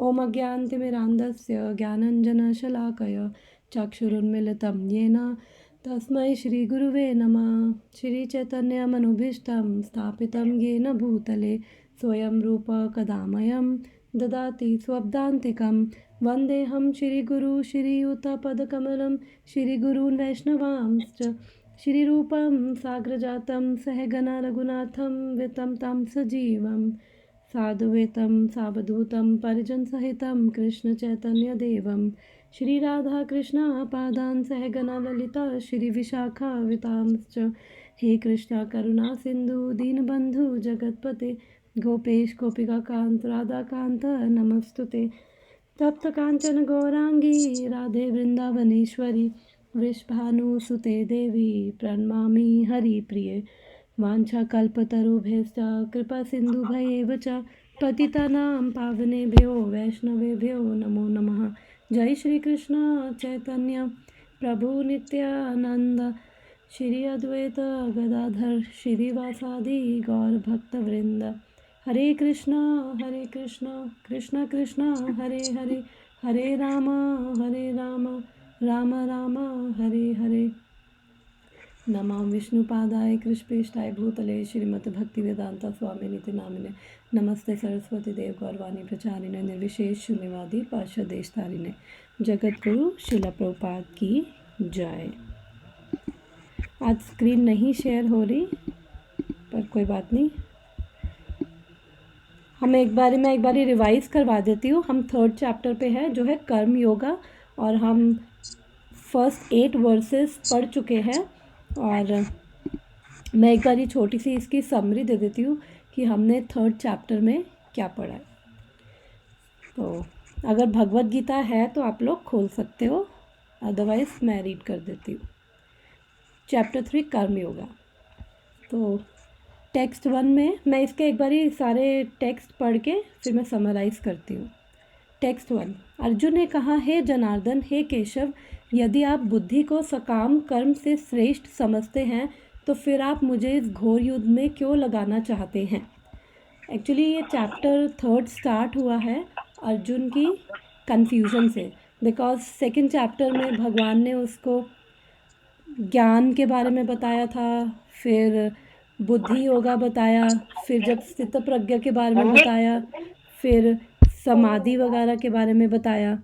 ओम अज्ञानतिमिरान्धस्य ज्ञानाञ्जनशलाकया चक्षुरुन्मीलितं येन तस्मै श्रीगुरुवे नमः। श्रीचैतन्यमनुभीष्टं स्थापितं येन भूतले स्वयं रूप कदा मह्यं ददाति स्वपदान्तिकं। वन्देऽहं श्रीगुरु श्रीयुतपदकमलं श्रीगुरून् वैष्णवांश्च श्रीरूपं साग्रजातं सहगना रघुनाथं वितं तं सजीवं साधुवेतं सावधूतं परिजनसहितं कृष्णचैतन्यदेवं श्रीराधाकृष्णपादान् सहगना ललिता श्रीविशाखावितांश्च। हे कृष्णा करुणा सिन्धु दीनबन्धु जगत्पते गोपेश गोपिकाकान्त राधाकान्त नमस्तुते। तप्त कांचन गौरांगी राधे वृंदावनेश्वरी वृषभानुसुते देवी प्रणमामि हरिप्रिये। वाञ्छाकल्पतरुभ्यश्च कृपा सिन्धुभ्येव च पतितानां पावनेभ्यो वैष्णवेभ्यो नमो नमः। जय श्री कृष्ण चैतन्य प्रभु नित्यानंद श्री अद्वैत गदाधर श्रीवासादि गौर भक्तवृंद। हरे कृष्णा कृष्ण कृष्ण हरे हरे हरे राम राम राम हरे हरे। नमः विष्णुपादाय कृष्णेष्ठाय भूतले श्रीमद् भक्तिवेदांत स्वामिनिति नामिने नमस्ते सरस्वती देव गौरवाणी प्रचारिणे निर्विशेष शून्यवादी पार्षदेशतारिणे। जगतगुरु शिला प्रभुपाद की जय। आज स्क्रीन नहीं शेयर हो रही पर कोई बात नहीं, मैं एक बार रिवाइज करवा देती हूँ। हम 3rd चैप्टर पे है जो है कर्म योगा, और हम फर्स्ट 8 वर्सेस पढ़ चुके हैं। और मैं एक बार छोटी सी इसकी समरी दे देती हूँ कि हमने 3rd चैप्टर में क्या पढ़ा है। तो अगर भगवत गीता है तो आप लोग खोल सकते हो, अदरवाइज मैं रीड कर देती हूँ। चैप्टर 3 कर्म योगा। तो टेक्स्ट 1 में मैं इसके एक बारी सारे टेक्स्ट पढ़ के फिर मैं समराइज़ करती हूँ। टेक्स्ट 1। अर्जुन ने कहा, हे जनार्दन, हे केशव, यदि आप बुद्धि को सकाम कर्म से श्रेष्ठ समझते हैं तो फिर आप मुझे इस घोर युद्ध में क्यों लगाना चाहते हैं। एक्चुअली ये चैप्टर 3rd स्टार्ट हुआ है अर्जुन की कन्फ्यूज़न से, बिकॉज 2nd चैप्टर में भगवान ने उसको ज्ञान के बारे में बताया था, फिर बुद्धि योगा बताया, फिर जब स्थित प्रज्ञा के बारे में बताया, फिर समाधि वगैरह के बारे में बताया।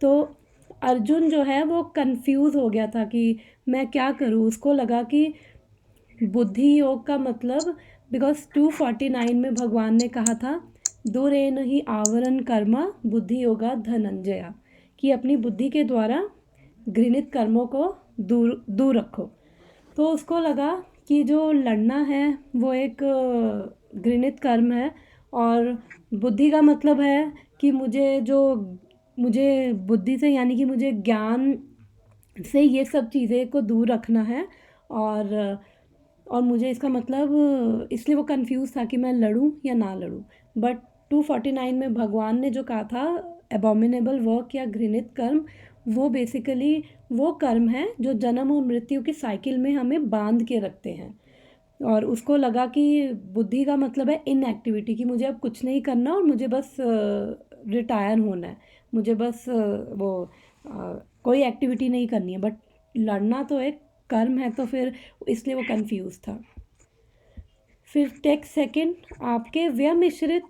तो अर्जुन जो है वो कंफ्यूज हो गया था कि मैं क्या करूँ। उसको लगा कि बुद्धि योग का मतलब, बिकॉज 249 में भगवान ने कहा था दूरेन ही आवरण कर्मा बुद्धि योगा धनंजया, कि अपनी बुद्धि के द्वारा घृणित कर्मों को दूर रखो। तो उसको लगा कि जो लड़ना है वो एक घृणित कर्म है, और बुद्धि का मतलब है कि मुझे बुद्धि से यानी कि मुझे ज्ञान से ये सब चीज़ें को दूर रखना है। और मुझे इसका मतलब, इसलिए वो कंफ्यूज था कि मैं लड़ूं या ना लड़ूं। बट 249 में भगवान ने जो कहा था एबॉमिनेबल वर्क या घृणित कर्म, वो बेसिकली वो कर्म है जो जन्म और मृत्यु की साइकिल में हमें बांध के रखते हैं। और उसको लगा कि बुद्धि का मतलब है इनएक्टिविटी, कि मुझे अब कुछ नहीं करना और मुझे बस रिटायर होना है, मुझे बस कोई एक्टिविटी नहीं करनी है। बट लड़ना तो एक कर्म है, तो फिर इसलिए वो कंफ्यूज था। फिर टेक्स्ट 2, आपके व्यमिश्रित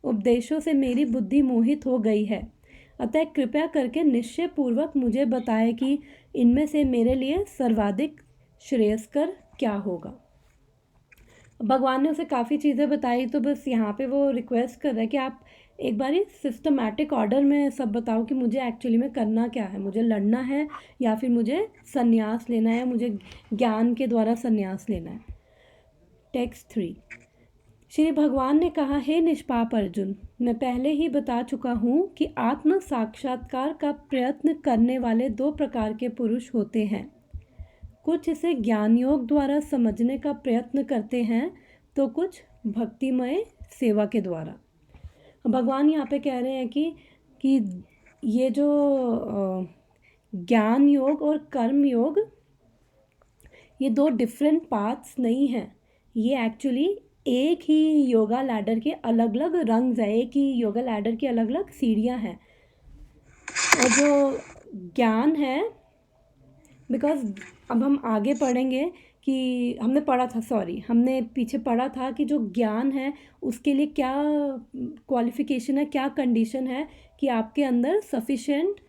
उपदेशों से मेरी बुद्धि मोहित हो गई है, अतः कृपया करके निश्चय पूर्वक मुझे बताएं कि इनमें से मेरे लिए सर्वाधिक श्रेयस्कर क्या होगा। भगवान ने उसे काफ़ी चीज़ें बताई, तो बस यहाँ पे वो रिक्वेस्ट कर रहा है कि आप एक बारी सिस्टमैटिक ऑर्डर में सब बताओ कि मुझे एक्चुअली में करना क्या है, मुझे लड़ना है या फिर मुझे संन्यास लेना है, मुझे ज्ञान के द्वारा संन्यास लेना है। टेक्स्ट 3। श्री भगवान ने कहा, हे निष्पाप अर्जुन, मैं पहले ही बता चुका हूँ कि आत्म साक्षात्कार का प्रयत्न करने वाले 2 प्रकार के पुरुष होते हैं। कुछ इसे ज्ञान योग द्वारा समझने का प्रयत्न करते हैं तो कुछ भक्तिमय सेवा के द्वारा। भगवान यहाँ पे कह रहे हैं कि ये जो ज्ञान योग और कर्म योग, ये 2 डिफरेंट पाथ्स नहीं हैं, ये एक्चुअली एक ही योगा लैडर के अलग अलग रंग्स हैं, एक ही योगा लैडर की अलग अलग सीढ़ियाँ हैं। और जो ज्ञान है, बिकॉज अब हम आगे पढ़ेंगे कि हमने पीछे पढ़ा था कि जो ज्ञान है उसके लिए क्या क्वालिफिकेशन है, क्या कंडीशन है कि आपके अंदर सफिशेंट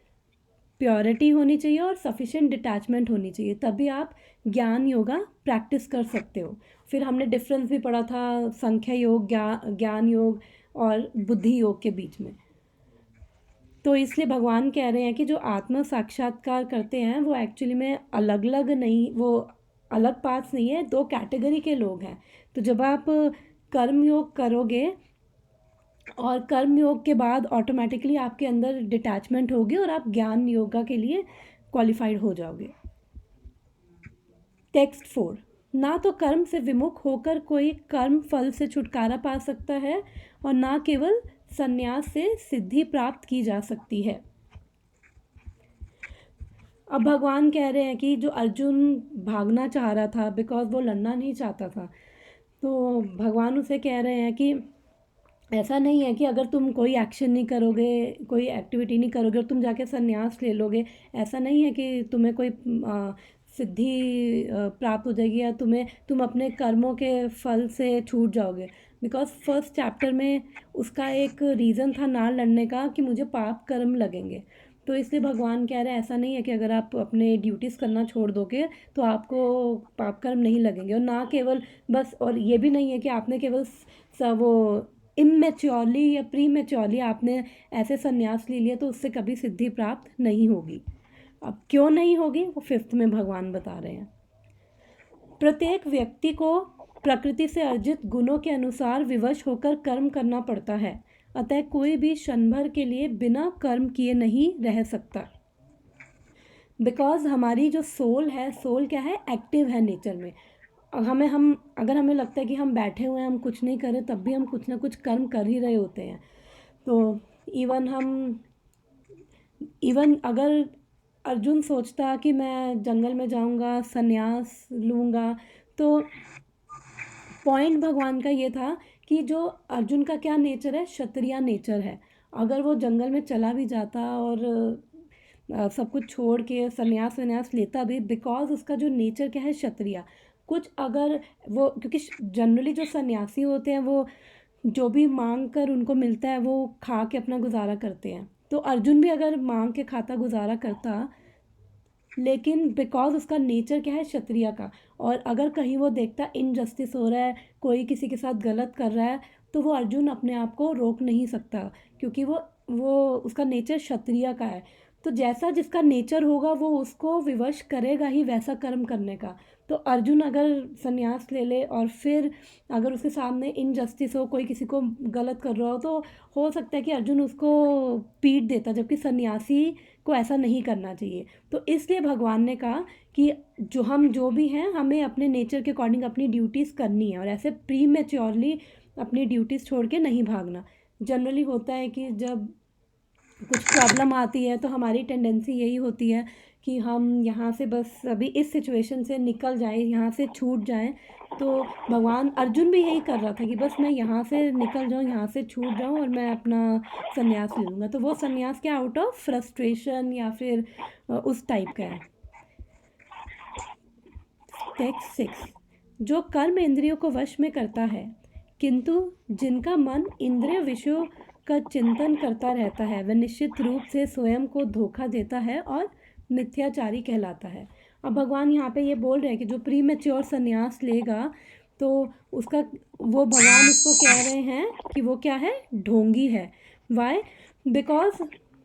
प्योरिटी होनी चाहिए और सफिशेंट डिटैचमेंट होनी चाहिए, तभी आप ज्ञान योगा प्रैक्टिस कर सकते हो। फिर हमने डिफरेंस भी पढ़ा था संख्या योग, ज्ञान योग और बुद्धि योग के बीच में। तो इसलिए भगवान कह रहे हैं कि जो आत्म साक्षात्कार करते हैं वो एक्चुअली में अलग अलग नहीं, वो अलग पास नहीं है, दो कैटेगरी के लोग हैं। तो जब आप कर्म योग करोगे और कर्म योग के बाद ऑटोमेटिकली आपके अंदर डिटैचमेंट होगी और आप ज्ञान योगा के लिए क्वालिफाइड हो जाओगे। टेक्स्ट 4। ना तो कर्म से विमुख होकर कोई कर्म फल से छुटकारा पा सकता है और ना केवल संन्यास से सिद्धि प्राप्त की जा सकती है। अब भगवान कह रहे हैं कि जो अर्जुन भागना चाह रहा था बिकॉज वो लड़ना नहीं चाहता था, तो भगवान उसे कह रहे हैं कि ऐसा नहीं है कि अगर तुम कोई एक्शन नहीं करोगे, कोई एक्टिविटी नहीं करोगे और तुम जाके संन्यास ले लोगे, ऐसा नहीं है कि तुम्हें कोई सिद्धि प्राप्त हो जाएगी या तुम अपने कर्मों के फल से छूट जाओगे। बिकॉज फर्स्ट चैप्टर में उसका एक रीज़न था ना लड़ने का कि मुझे पाप कर्म लगेंगे। तो इसलिए भगवान कह रहे हैं ऐसा नहीं है कि अगर आप अपने ड्यूटीज़ करना छोड़ दोगे तो आपको पाप कर्म नहीं लगेंगे। और ना केवल बस, और ये भी नहीं है कि आपने केवल वो इमेच्योरली या प्री मेच्योरली आपने ऐसे संन्यास ले लिया तो उससे कभी सिद्धि प्राप्त नहीं होगी। अब क्यों नहीं होगी वो 5th में भगवान बता रहे हैं। प्रत्येक व्यक्ति को प्रकृति से अर्जित गुणों के अनुसार विवश होकर कर्म करना पड़ता है, अतः कोई भी क्षण भर के लिए बिना कर्म किए नहीं रह सकता। बिकॉज हमारी जो सोल है, सोल क्या है, एक्टिव है नेचर में। अगर हमें लगता है कि हम बैठे हुए हैं, हम कुछ नहीं कर रहे, तब भी हम कुछ ना कुछ कर्म कर ही रहे होते हैं। तो इवन अगर अर्जुन सोचता कि मैं जंगल में जाऊंगा, संन्यास लूँगा, तो पॉइंट भगवान का ये था कि जो अर्जुन का क्या नेचर है, क्षत्रिय नेचर है। अगर वो जंगल में चला भी जाता और सब कुछ छोड़ के संन्यास लेता भी, बिकॉज उसका जो नेचर क्या है, क्षत्रिय। कुछ अगर वो, क्योंकि जनरली जो सन्यासी होते हैं वो जो भी मांग कर उनको मिलता है वो खा के अपना गुजारा करते हैं। तो अर्जुन भी अगर मांग के खाता गुजारा करता, लेकिन बिकॉज उसका नेचर क्या है, क्षत्रिय का, और अगर कहीं वो देखता इनजस्टिस हो रहा है, कोई किसी के साथ गलत कर रहा है, तो वो अर्जुन अपने आप को रोक नहीं सकता, क्योंकि वो उसका नेचर क्षत्रिय का है। तो जैसा जिसका नेचर होगा वो उसको विवश करेगा ही वैसा कर्म करने का। तो अर्जुन अगर संन्यास ले ले और फिर अगर उसके सामने इनजस्टिस हो, कोई किसी को गलत कर रहा हो सकता है कि अर्जुन उसको पीट देता, जबकि सन्यासी को ऐसा नहीं करना चाहिए। तो इसलिए भगवान ने कहा कि जो भी हैं, हमें अपने नेचर के अकॉर्डिंग अपनी ड्यूटीज़ करनी है और ऐसे प्री मेच्योरली अपनी ड्यूटीज़ छोड़ के नहीं भागना। जनरली होता है कि जब कुछ प्रॉब्लम आती है तो हमारी टेंडेंसी यही होती है कि हम यहाँ से बस अभी इस सिचुएशन से निकल जाएं, यहाँ से छूट जाएं। तो भगवान, अर्जुन भी यही कर रहा था कि बस मैं यहाँ से निकल जाऊँ, यहाँ से छूट जाऊँ और मैं अपना संन्यास ले लूँगा। तो वो संन्यास क्या आउट ऑफ फ्रस्ट्रेशन या फिर उस टाइप का है। टेक्स्ट 6। जो कर्म इंद्रियों को वश में करता है, किंतु जिनका मन इंद्रिय विषयों का चिंतन करता रहता है, वह निश्चित रूप से स्वयं को धोखा देता है और मिथ्याचारी कहलाता है। अब भगवान यहाँ पे ये बोल रहे हैं कि जो प्री मेच्योर संन्यास लेगा तो वो भगवान उसको कह रहे हैं कि वो क्या है, ढोंगी है। वाई? बिकॉज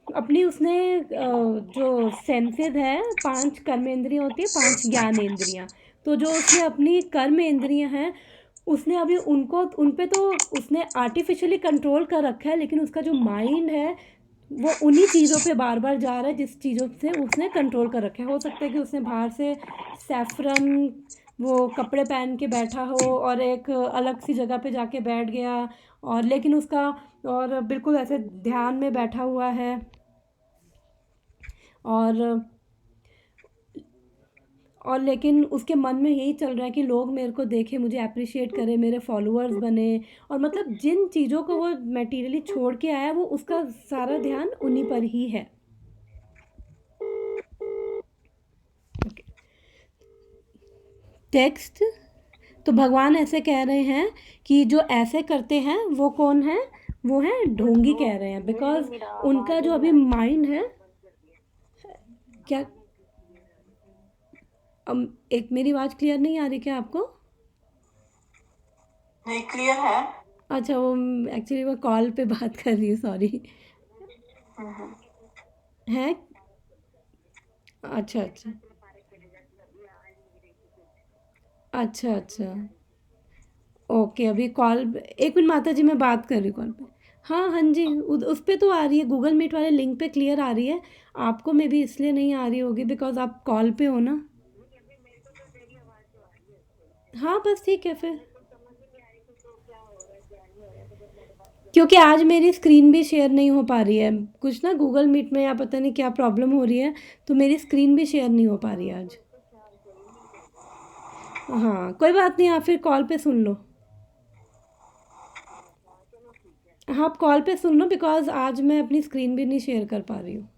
अपनी उसने जो सेंसेस है, 5 कर्मेंद्रियाँ होती है, 5 ज्ञानेंद्रियाँ, तो जो उसने अपनी कर्म इंद्रियाँ हैं उसने अभी उन पे तो उसने आर्टिफिशियली कंट्रोल कर रखा है, लेकिन उसका जो माइंड है वो उन्हीं चीज़ों पे बार बार जा रहा है जिस चीज़ों से उसने कंट्रोल कर रखा है। हो सकता है कि उसने बाहर से सैफरन वो कपड़े पहन के बैठा हो और एक अलग सी जगह पे जाके बैठ गया, और लेकिन उसका और बिल्कुल ऐसे ध्यान में बैठा हुआ है, और और लेकिन उसके मन में यही चल रहा है कि लोग मेरे को देखें, मुझे अप्रिशिएट करें, मेरे फॉलोअर्स बने, और मतलब जिन चीज़ों को वो मटेरियली छोड़ के आया वो उसका सारा ध्यान उन्हीं पर ही है। टेक्स्ट। तो भगवान ऐसे कह रहे हैं कि जो ऐसे करते हैं वो कौन है, वो है ढोंगी कह रहे हैं, बिकॉज उनका जो अभी माइंड है क्या। एक मेरी आवाज़ क्लियर नहीं आ रही क्या आपको? नहीं, क्लियर है। अच्छा, वो एक्चुअली मैं कॉल पे बात कर रही हूँ, सॉरी। है। अच्छा अच्छा अच्छा अच्छा। ओके, अभी कॉल, एक मिनट माता जी, मैं बात कर रही हूँ कॉल पे। हाँ हाँ जी, उस पे तो आ रही है, गूगल मीट वाले लिंक पे क्लियर आ रही है। आपको में भी इसलिए नहीं आ रही होगी बिकॉज आप कॉल पे हो ना। हाँ बस ठीक है फिर, क्योंकि आज मेरी स्क्रीन भी शेयर नहीं हो पा रही है, कुछ ना गूगल मीट में या पता नहीं क्या प्रॉब्लम हो रही है, तो मेरी स्क्रीन भी शेयर नहीं हो पा रही है आज। हाँ कोई बात नहीं, आप फिर कॉल पे सुन लो। हाँ आप कॉल पे सुन लो, बिकॉज आज मैं अपनी स्क्रीन भी नहीं शेयर कर पा रही हूँ।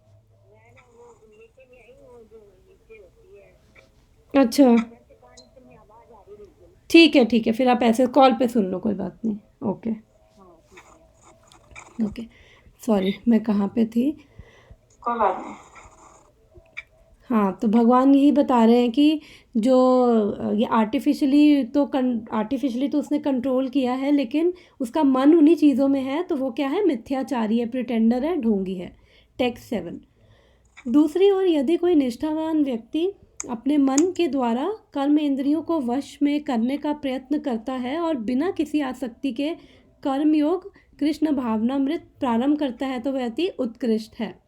अच्छा ठीक है, फिर आप ऐसे कॉल पे सुन लो, कोई बात नहीं। Okay okay. सॉरी, मैं कहाँ पे थी? कोई बात नहीं। हाँ, तो भगवान यही बता रहे हैं कि जो ये आर्टिफिशियली तो उसने कंट्रोल किया है, लेकिन उसका मन उन्हीं चीज़ों में है, तो वो क्या है, मिथ्याचारी है, प्रिटेंडर है, ढोंगी है। टेक्स्ट 7। दूसरी ओर यदि कोई निष्ठावान व्यक्ति अपने मन के द्वारा कर्म इंद्रियों को वश में करने का प्रयत्न करता है और बिना किसी आसक्ति के कर्मयोग कृष्ण भावनामृत प्रारंभ करता है, तो वह अति उत्कृष्ट है।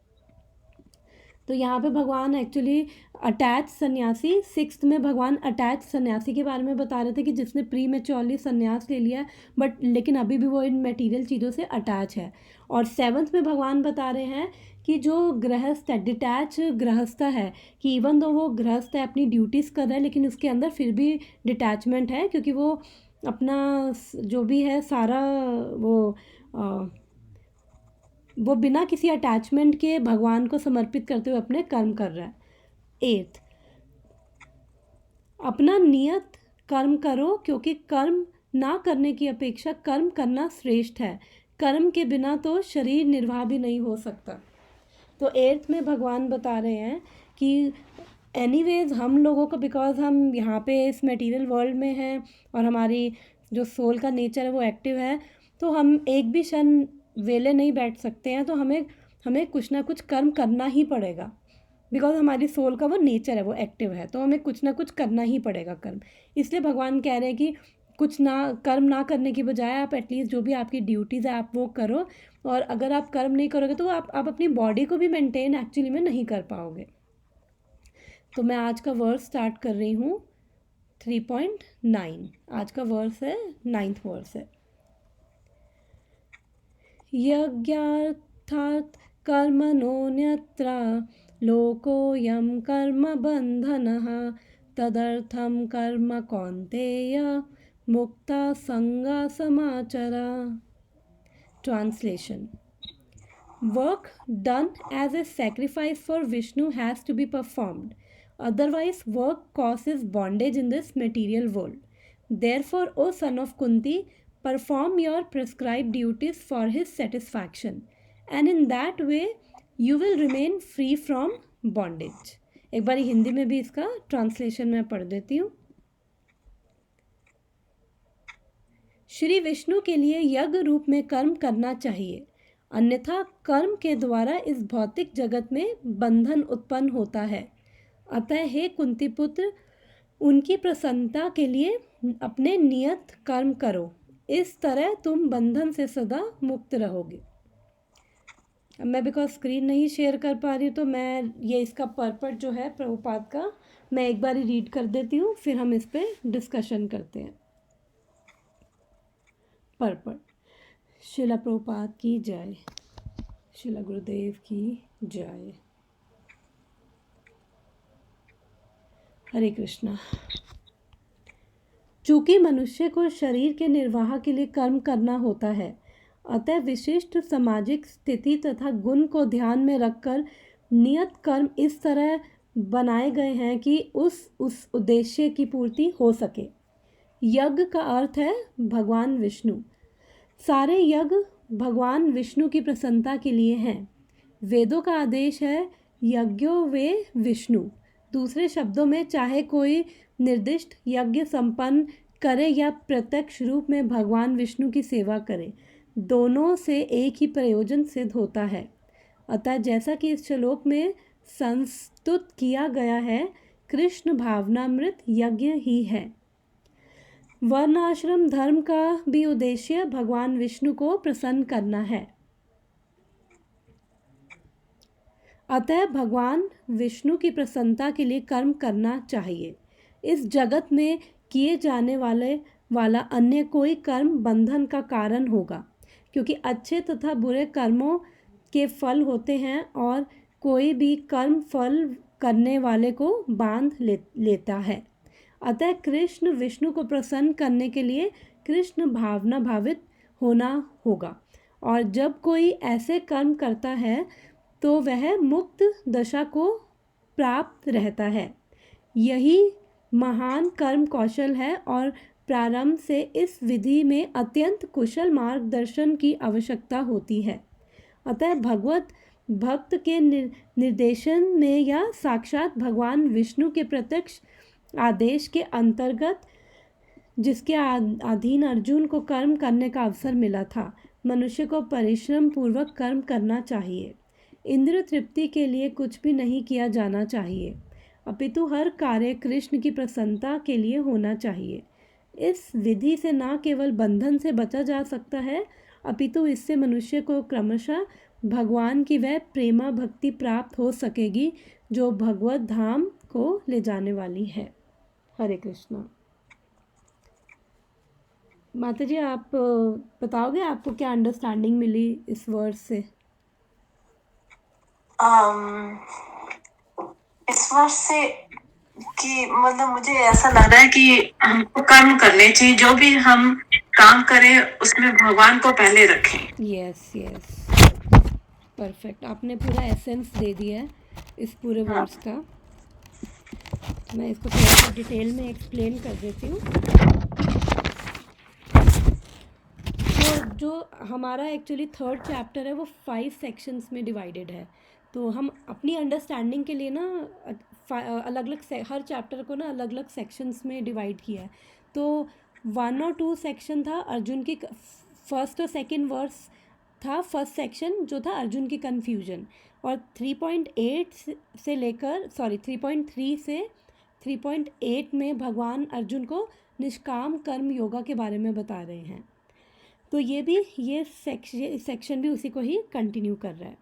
तो यहाँ पे भगवान एक्चुअली अटैच सन्यासी, सिक्स्थ में भगवान अटैच सन्यासी के बारे में बता रहे थे कि जिसने प्री मेच्योरली सन्यास ले लिया, बट लेकिन अभी भी वो इन मटेरियल चीज़ों से अटैच है। और सेवन्थ में भगवान बता रहे हैं कि जो गृहस्थ है, डिटैच गृहस्थ है, कि इवन दो वो गृहस्थ है, अपनी ड्यूटीज़ कर रहा है, लेकिन उसके अंदर फिर भी डिटैचमेंट है, क्योंकि वो अपना जो भी है सारा वो वो बिना किसी अटैचमेंट के भगवान को समर्पित करते हुए अपने कर्म कर रहा है। एट्थ, अपना नियत कर्म करो, क्योंकि कर्म ना करने की अपेक्षा कर्म करना श्रेष्ठ है। कर्म के बिना तो शरीर निर्वाह भी नहीं हो सकता। तो एट्थ में भगवान बता रहे हैं कि एनीवेज हम लोगों को, बिकॉज हम यहाँ पे इस मटेरियल वर्ल्ड में हैं और हमारी जो सोल का नेचर है वो एक्टिव है, तो हम एक भी क्षण वेले नहीं बैठ सकते हैं, तो हमें हमें कुछ ना कुछ कर्म करना ही पड़ेगा, बिकॉज हमारी सोल का वो नेचर है, वो एक्टिव है, तो हमें कुछ ना कुछ करना ही पड़ेगा कर्म। इसलिए भगवान कह रहे हैं कि कुछ ना कर्म ना करने की बजाय आप एटलीस्ट जो भी आपकी ड्यूटीज़ है आप वो करो, और अगर आप कर्म नहीं करोगे तो आप अपनी बॉडी को भी मेंटेन एक्चुअली में नहीं कर पाओगे। तो मैं आज का वर्स स्टार्ट कर रही हूँ 3.9। आज का वर्स है 9th वर्स है। यज्ञार्थात् कर्मणोऽन्यत्र लोकोऽयं कर्मबन्धनः तदर्थं कर्म कौन्तेय मुक्ता संगा समाचर। Translation: Work done as a sacrifice for Vishnu has to be performed. Otherwise, work causes bondage in this material world. Therefore, O son of Kunti, perform your prescribed duties for his satisfaction, and in that way you will remain free from bondage. एक बार हिंदी में भी इसका translation मैं पढ़ देती हूँ। श्री विष्णु के लिए यज्ञ रूप में कर्म करना चाहिए, अन्यथा कर्म के द्वारा इस भौतिक जगत में बंधन उत्पन्न होता है। अतः हे कुंती पुत्र, उनकी प्रसन्नता के लिए अपने नियत कर्म करो, इस तरह तुम बंधन से सदा मुक्त रहोगे। अब मैं बिकॉज स्क्रीन नहीं शेयर कर पा रही हूँ, तो मैं ये इसका पर्पट जो है प्रभुपाद का, मैं एक बार रीड कर देती हूँ, फिर हम इस पर डिस्कशन करते हैं। पर्पट। शिला प्रभुपाद की जय, शिला गुरुदेव की जय। हरे कृष्णा। चूंकि मनुष्य को शरीर के निर्वाह के लिए कर्म करना होता है, अतः विशिष्ट सामाजिक स्थिति तथा गुण को ध्यान में रखकर नियत कर्म इस तरह बनाए गए हैं कि उस उद्देश्य की पूर्ति हो सके। यज्ञ का अर्थ है भगवान विष्णु। सारे यज्ञ भगवान विष्णु की प्रसन्नता के लिए हैं। वेदों का आदेश है यज्ञो वे विष्णु। दूसरे शब्दों में, चाहे कोई निर्दिष्ट यज्ञ संपन्न करे या प्रत्यक्ष रूप में भगवान विष्णु की सेवा करे, दोनों से एक ही प्रयोजन सिद्ध होता है। अतः जैसा कि इस श्लोक में संस्तुत किया गया है, कृष्ण भावनामृत यज्ञ ही है। वर्ण आश्रम धर्म का भी उद्देश्य भगवान विष्णु को प्रसन्न करना है। अतः भगवान विष्णु की प्रसन्नता के लिए कर्म करना चाहिए। इस जगत में किए जाने वाला अन्य कोई कर्म बंधन का कारण होगा, क्योंकि अच्छे तथा बुरे कर्मों के फल होते हैं और कोई भी कर्म फल करने वाले को बांध लेता है। अतः कृष्ण विष्णु को प्रसन्न करने के लिए कृष्ण भावना भावित होना होगा, और जब कोई ऐसे कर्म करता है तो वह मुक्त दशा को प्राप्त रहता है। यही महान कर्म कौशल है और प्रारंभ से इस विधि में अत्यंत कुशल मार्गदर्शन की आवश्यकता होती है। अतः भगवत भक्त के निर्देशन में या साक्षात भगवान विष्णु के प्रत्यक्ष आदेश के अंतर्गत, जिसके अधीन अर्जुन को कर्म करने का अवसर मिला था, मनुष्य को परिश्रम पूर्वक कर्म करना चाहिए। इंद्रिय तृप्ति के लिए कुछ भी नहीं किया जाना चाहिए, अपितु हर कार्य कृष्ण की प्रसन्नता के लिए होना चाहिए। इस विधि से न केवल बंधन से बचा जा सकता है, अपितु इससे मनुष्य को क्रमशः भगवान की वह प्रेमा भक्ति प्राप्त हो सकेगी जो भगवत धाम को ले जाने वाली है। हरे कृष्णा। माता जी, आप बताओगे आपको क्या अंडरस्टैंडिंग मिली इस वर्स से? इस वर्ष से कि मतलब मुझे ऐसा लग रहा है कि हमको कर्म करने चाहिए, जो भी हम काम करें उसमें भगवान को पहले रखें। Yes yes, perfect. आपने पूरा एसेंस दे दिया है इस पूरे वर्ड्स का। तो मैं इसको थोड़ा सा डिटेल में एक्सप्लेन कर देती हूँ। तो जो हमारा एक्चुअली थर्ड चैप्टर है वो 5 सेक्शंस में डिवाइडेड है। तो हम अपनी अंडरस्टैंडिंग के लिए ना अलग अलग हर चैप्टर को ना अलग अलग सेक्शंस में डिवाइड किया है। तो 1 और 2 सेक्शन था अर्जुन की फर्स्ट और सेकंड वर्स था फर्स्ट सेक्शन जो था अर्जुन की कन्फ्यूजन, और 3.8 से लेकर 3.3 से 3.8 में भगवान अर्जुन को निष्काम कर्म योगा के बारे में बता रहे हैं। तो ये सेक्शन भी उसी को ही कंटिन्यू कर रहा है।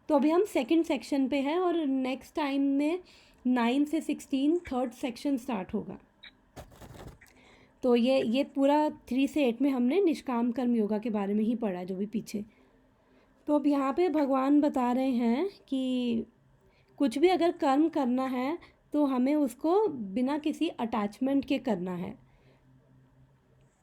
तो अभी हम सेकंड सेक्शन पे हैं और नेक्स्ट टाइम में 9 से 16 थर्ड सेक्शन स्टार्ट होगा। तो ये पूरा 3 से 8 में हमने निष्काम कर्म योगा के बारे में ही पढ़ा है, जो भी पीछे। तो अब यहाँ पे भगवान बता रहे हैं कि कुछ भी अगर कर्म करना है तो हमें उसको बिना किसी अटैचमेंट के करना है।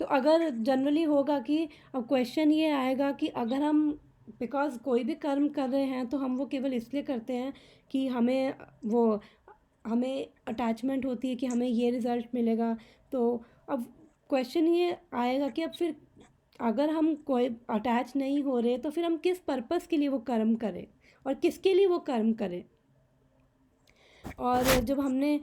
तो अगर जनरली होगा कि अब क्वेश्चन ये आएगा कि अगर हम बिकॉज कोई भी कर्म कर रहे हैं तो हम वो केवल इसलिए करते हैं कि हमें अटैचमेंट होती है कि हमें ये रिज़ल्ट मिलेगा। तो अब क्वेश्चन ये आएगा कि अब फिर अगर हम कोई अटैच नहीं हो रहे तो फिर हम किस पर्पस के लिए वो कर्म करें और किसके लिए वो कर्म करें। और जब हमने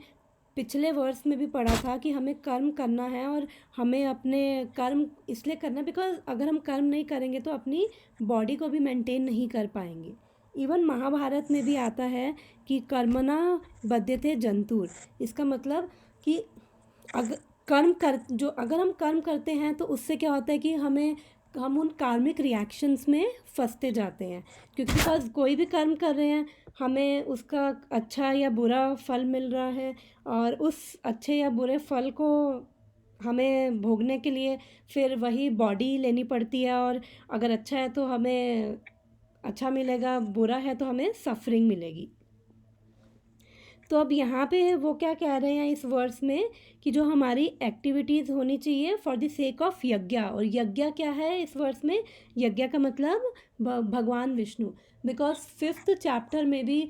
पिछले वर्ष में भी पढ़ा था कि हमें कर्म करना है और हमें अपने कर्म इसलिए करना बिकॉज अगर हम कर्म नहीं करेंगे तो अपनी बॉडी को भी मेंटेन नहीं कर पाएंगे। इवन महाभारत में भी आता है कि कर्मणा बध्यते जंतुर। इसका मतलब कि अगर हम कर्म करते हैं तो उससे क्या होता है कि हम उन कार्मिक रिएक्शंस में फंसते जाते हैं, क्योंकि बिकॉज कोई भी कर्म कर रहे हैं हमें उसका अच्छा या बुरा फल मिल रहा है, और उस अच्छे या बुरे फल को हमें भोगने के लिए फिर वही बॉडी लेनी पड़ती है। और अगर अच्छा है तो हमें अच्छा मिलेगा, बुरा है तो हमें सफरिंग मिलेगी। तो अब यहाँ पे वो क्या कह रहे हैं इस वर्स में कि जो हमारी एक्टिविटीज़ होनी चाहिए फॉर द सेक ऑफ यज्ञ। और यज्ञ क्या है इस वर्स में? यज्ञ का मतलब भगवान विष्णु। बिकॉज 5th चैप्टर में भी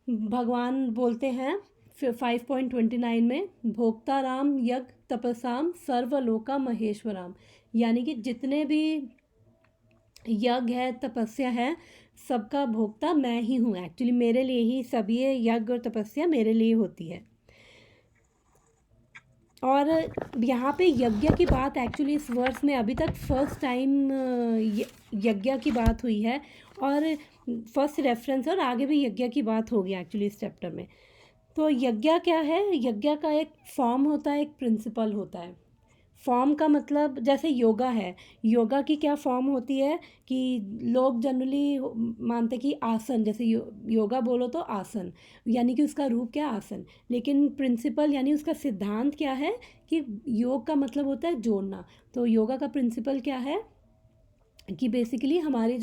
भगवान बोलते हैं 5.29 में, भोक्ता राम यज्ञ तपसाम सर्वलोका महेश्वराम, यानी कि जितने भी यज्ञ है तपस्या है सबका भोक्ता मैं ही हूँ। एक्चुअली मेरे लिए ही सब ये यज्ञ और तपस्या मेरे लिए होती है। और यहाँ पे यज्ञ की बात एक्चुअली इस वर्ष में अभी तक फर्स्ट टाइम यज्ञ की बात हुई है और फर्स्ट रेफरेंस, और आगे भी यज्ञ की बात होगी एक्चुअली इस चैप्टर में। तो यज्ञ क्या है? यज्ञ का एक फॉर्म होता है, एक प्रिंसिपल होता है। फॉर्म का मतलब जैसे योगा है, योगा की क्या फॉर्म होती है कि लोग जनरली मानते कि आसन, जैसे योगा बोलो तो आसन, यानी कि उसका रूप क्या? आसन। लेकिन प्रिंसिपल यानी उसका सिद्धांत क्या है कि योग का मतलब होता है जोड़ना। तो योगा का प्रिंसिपल क्या है कि बेसिकली हमारी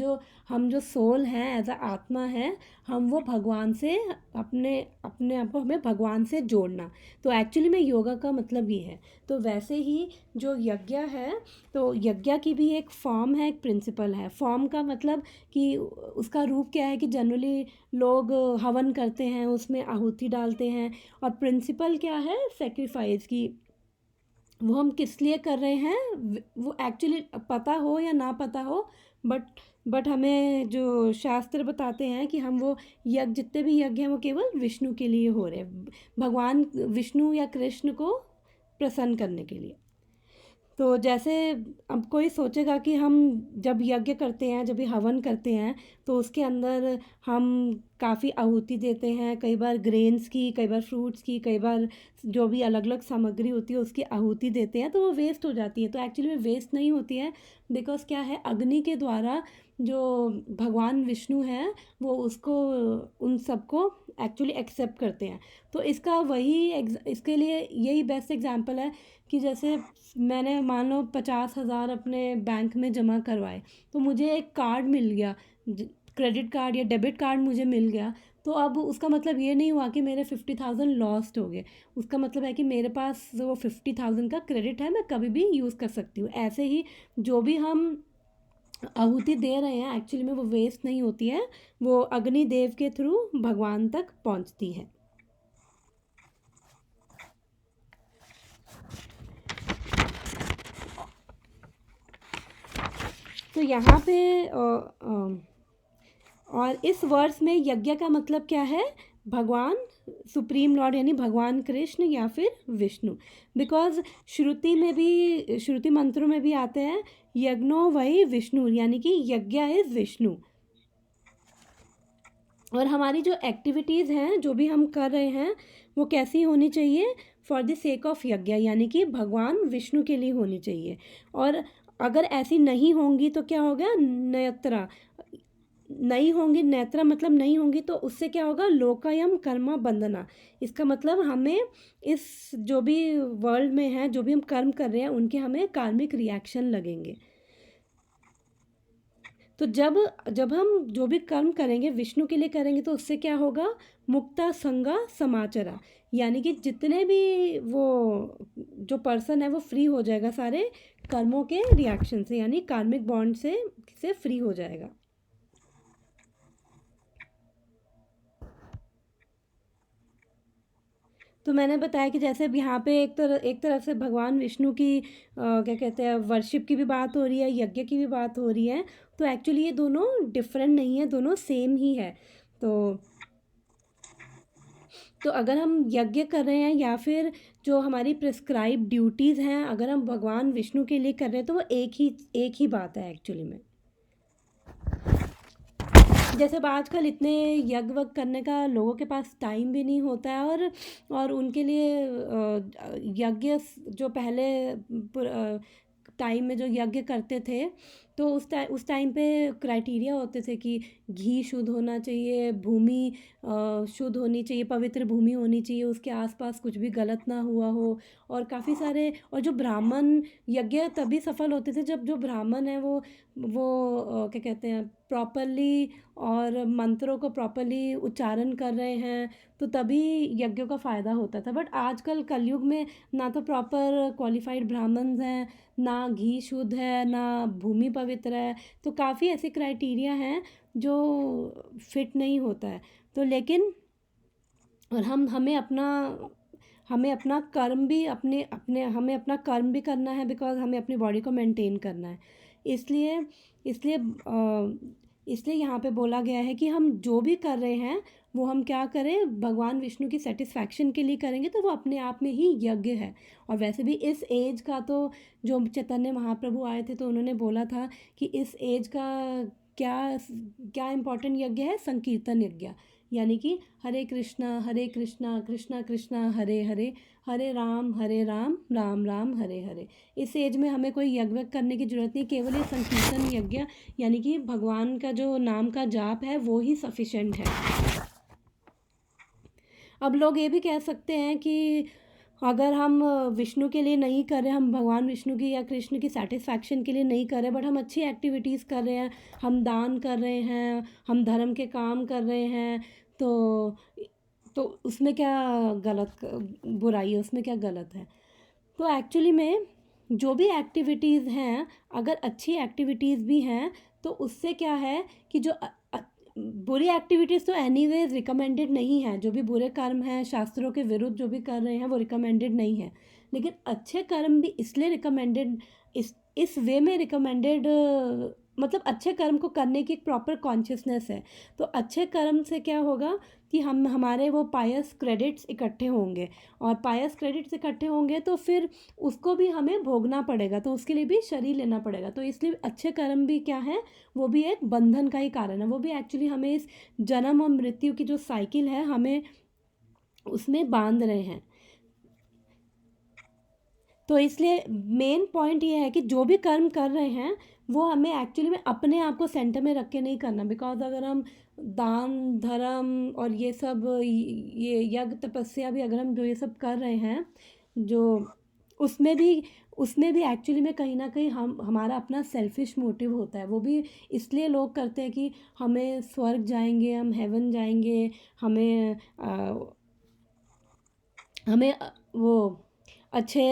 हम जो सोल हैं एज अ आत्मा है, हम वो भगवान से अपने आप को हमें भगवान से जोड़ना। तो एक्चुअली में योगा का मतलब ये है। तो वैसे ही जो यज्ञ है, तो यज्ञ की भी एक फॉर्म है, एक प्रिंसिपल है। फॉर्म का मतलब कि उसका रूप क्या है कि जनरली लोग हवन करते हैं, उसमें आहुति डालते हैं। और प्रिंसिपल क्या है? सेक्रीफाइस की वो हम किस लिए कर रहे हैं वो एक्चुअली पता हो या ना पता हो, बट हमें जो शास्त्र बताते हैं कि हम वो यज्ञ, जितने भी यज्ञ हैं वो केवल विष्णु के लिए हो रहे हैं, भगवान विष्णु या कृष्ण को प्रसन्न करने के लिए। तो जैसे अब कोई सोचेगा कि हम जब यज्ञ करते हैं, जब भी हवन करते हैं, तो उसके अंदर हम काफ़ी आहुति देते हैं, कई बार ग्रेन्स की, कई बार फ्रूट्स की, कई बार जो भी अलग अलग सामग्री होती है उसकी आहुति देते हैं, तो वो वेस्ट हो जाती है। तो एक्चुअली में वेस्ट नहीं होती है, बिकॉज क्या है, अग्नि के द्वारा जो भगवान विष्णु हैं वो उसको, उन सबको एक्चुअली एक्सेप्ट करते हैं। तो इसका इसके लिए यही बेस्ट एग्जांपल है कि जैसे मैंने मान लो 50,000 अपने बैंक में जमा करवाए, तो मुझे एक कार्ड मिल गया, क्रेडिट कार्ड या डेबिट कार्ड मुझे मिल गया। तो अब उसका मतलब ये नहीं हुआ कि मेरे 50,000 लॉस्ट हो गए। उसका मतलब है कि मेरे पास वो 50,000 का क्रेडिट है, मैं कभी भी यूज़ कर सकती हूँ। ऐसे ही जो भी हम आहुति दे रहे हैं एक्चुअली में वो वेस्ट नहीं होती है, वो अग्निदेव के थ्रू भगवान तक पहुंचती है। तो यहाँ पे और इस वर्ष में यज्ञ का मतलब क्या है? भगवान सुप्रीम लॉर्ड यानी भगवान कृष्ण या फिर विष्णु। बिकॉज श्रुति मंत्रों में भी आते हैं यज्ञो वही विष्णु, यानी कि यज्ञ इज विष्णु। और हमारी जो एक्टिविटीज़ हैं, जो भी हम कर रहे हैं, वो कैसी होनी चाहिए? फॉर द सेक ऑफ यज्ञ, यानी कि भगवान विष्णु के लिए होनी चाहिए। और अगर ऐसी नहीं होंगी तो क्या होगा? नयत्रा नहीं होंगी, नेत्रा मतलब नहीं होंगी, तो उससे क्या होगा? लोकायम कर्मा बंधना। इसका मतलब हमें इस जो भी वर्ल्ड में है, जो भी हम कर्म कर रहे हैं, उनके हमें कार्मिक रिएक्शन लगेंगे। तो जब हम जो भी कर्म करेंगे विष्णु के लिए करेंगे, तो उससे क्या होगा? मुक्ता संगा समाचरा, यानी कि जितने भी वो जो पर्सन है वो फ्री हो जाएगा सारे कर्मों के रिएक्शन से, यानी कार्मिक बॉन्ड से फ्री हो जाएगा। तो मैंने बताया कि जैसे अब यहाँ पे एक तरफ से भगवान विष्णु की क्या कहते हैं, वर्शिप की भी बात हो रही है, यज्ञ की भी बात हो रही है। तो एक्चुअली ये दोनों डिफरेंट नहीं है, दोनों सेम ही है। तो अगर हम यज्ञ कर रहे हैं या फिर जो हमारी प्रिस्क्राइब ड्यूटीज़ हैं, अगर हम भगवान विष्णु के लिए कर रहे हैं, तो वो एक ही बात है एक्चुअली में। जैसे अब आजकल इतने यज्ञ वज्ञ करने का लोगों के पास टाइम भी नहीं होता है, और उनके लिए यज्ञ जो पहले टाइम में जो यज्ञ करते थे, तो उस टाइम पे क्राइटेरिया होते थे कि घी शुद्ध होना चाहिए, भूमि शुद्ध होनी चाहिए, पवित्र भूमि होनी चाहिए, उसके आसपास कुछ भी गलत ना हुआ हो। और काफ़ी सारे, और जो ब्राह्मण यज्ञ तभी सफल होते थे जब जो ब्राह्मण है वो क्या कहते हैं, प्रॉपरली और मंत्रों को प्रॉपरली उच्चारण कर रहे हैं, तो तभी यज्ञों का फ़ायदा होता था। बट आजकल कलयुग में ना तो प्रॉपर क्वालिफाइड ब्राह्मण हैं, ना घी शुद्ध है, ना भूमि पवित्र है, तो काफ़ी ऐसे क्राइटेरिया हैं जो फिट नहीं होता है। तो लेकिन और हमें अपना कर्म भी अपने अपने हमें अपना कर्म भी करना है, बिकॉज हमें अपनी बॉडी को मेंटेन करना है। इसलिए इसलिए इसलिए यहाँ पे बोला गया है कि हम जो भी कर रहे हैं वो हम क्या करें, भगवान विष्णु की सेटिस्फैक्शन के लिए करेंगे, तो वो अपने आप में ही यज्ञ है। और वैसे भी इस एज का तो जो चैतन्य महाप्रभु आए थे तो उन्होंने बोला था कि इस एज का क्या क्या इम्पोर्टेंट यज्ञ है, संकीर्तन यज्ञ, यानी कि हरे कृष्णा कृष्णा कृष्णा हरे हरे, हरे राम राम राम हरे हरे। इस एज में हमें कोई यज्ञ करने की ज़रूरत नहीं, केवल ये संकीर्तन यज्ञ यानी कि भगवान का जो नाम का जाप है वो ही सफिशेंट है। अब लोग ये भी कह सकते हैं कि अगर हम विष्णु के लिए नहीं कर रहे, हम भगवान विष्णु की या कृष्ण की सेटिस्फैक्शन के लिए नहीं कर रहे, बट हम अच्छी एक्टिविटीज़ कर रहे हैं, हम दान कर रहे हैं, हम धर्म के काम कर रहे हैं, तो उसमें क्या बुराई है, उसमें क्या गलत है? तो एक्चुअली में जो भी एक्टिविटीज़ हैं, अगर अच्छी एक्टिविटीज़ भी हैं, तो उससे क्या है कि जो बुरी एक्टिविटीज़ तो एनीवेज रिकमेंडेड नहीं है, जो भी बुरे कर्म हैं शास्त्रों के विरुद्ध जो भी कर रहे हैं वो रिकमेंडेड नहीं है। लेकिन अच्छे कर्म भी इसलिए रिकमेंडेड, इस वे में रिकमेंडेड, मतलब अच्छे कर्म को करने की एक प्रॉपर कॉन्शियसनेस है। तो अच्छे कर्म से क्या होगा कि हमारे वो पायस क्रेडिट्स इकट्ठे होंगे, और पायस क्रेडिट्स इकट्ठे होंगे तो फिर उसको भी हमें भोगना पड़ेगा, तो उसके लिए भी शरीर लेना पड़ेगा। तो इसलिए अच्छे कर्म भी क्या है, वो भी एक बंधन का ही कारण है, वो भी एक्चुअली हमें इस जन्म और मृत्यु की जो साइकिल है हमें उसमें बांध रहे हैं। तो इसलिए मेन पॉइंट ये है कि जो भी कर्म कर रहे हैं वो हमें एक्चुअली में अपने आप को सेंटर में रख के नहीं करना, बिकॉज अगर हम दान धर्म और ये सब, ये यज्ञ तपस्या भी अगर हम जो ये सब कर रहे हैं, जो उसमें भी एक्चुअली में कहीं ना कहीं हमारा अपना सेल्फिश मोटिव होता है। वो भी इसलिए लोग करते हैं कि हमें स्वर्ग जाएंगे, हम हेवन जाएंगे, हमें वो अच्छे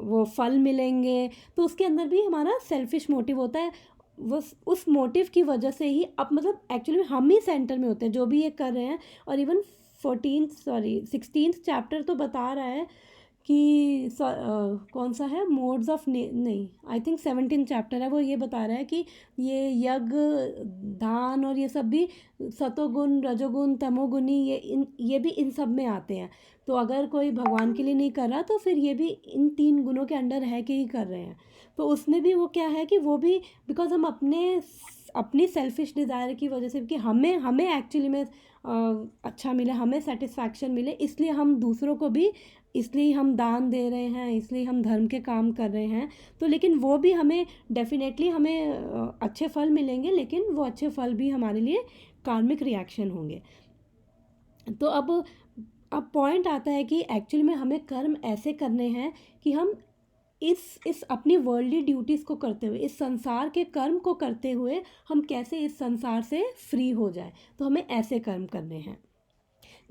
वो फल मिलेंगे, तो उसके अंदर भी हमारा सेल्फिश मोटिव होता है। वो उस मोटिव की वजह से ही अब मतलब एक्चुअली हम ही सेंटर में होते हैं जो भी ये कर रहे हैं। और इवन 16th चैप्टर तो बता रहा है कि कौन सा है, मोड्स ऑफ नहीं, आई थिंक 17 चैप्टर है, वो ये बता रहा है कि ये यज्ञ दान और ये सब भी सतोगुण रजोगुण तमोगुणी ये भी इन सब में आते हैं। तो अगर कोई भगवान के लिए नहीं कर रहा तो फिर ये भी इन 3 गुणों के अंडर है कि ही कर रहे हैं। तो उसमें भी वो क्या है कि वो भी बिकॉज हम अपनी सेल्फिश डिज़ायर की वजह से कि हमें एक्चुअली में अच्छा मिले, हमें सेटिस्फैक्शन मिले, इसलिए हम दूसरों को भी, इसलिए हम दान दे रहे हैं, इसलिए हम धर्म के काम कर रहे हैं। तो लेकिन वो भी हमें डेफिनेटली हमें अच्छे फल मिलेंगे, लेकिन वो अच्छे फल भी हमारे लिए कार्मिक रिएक्शन होंगे। तो अब पॉइंट आता है कि एक्चुअली में हमें कर्म ऐसे करने हैं कि हम इस अपनी वर्ल्डली ड्यूटीज़ को करते हुए, इस संसार के कर्म को करते हुए हम कैसे इस संसार से फ्री हो जाए, तो हमें ऐसे कर्म करने हैं।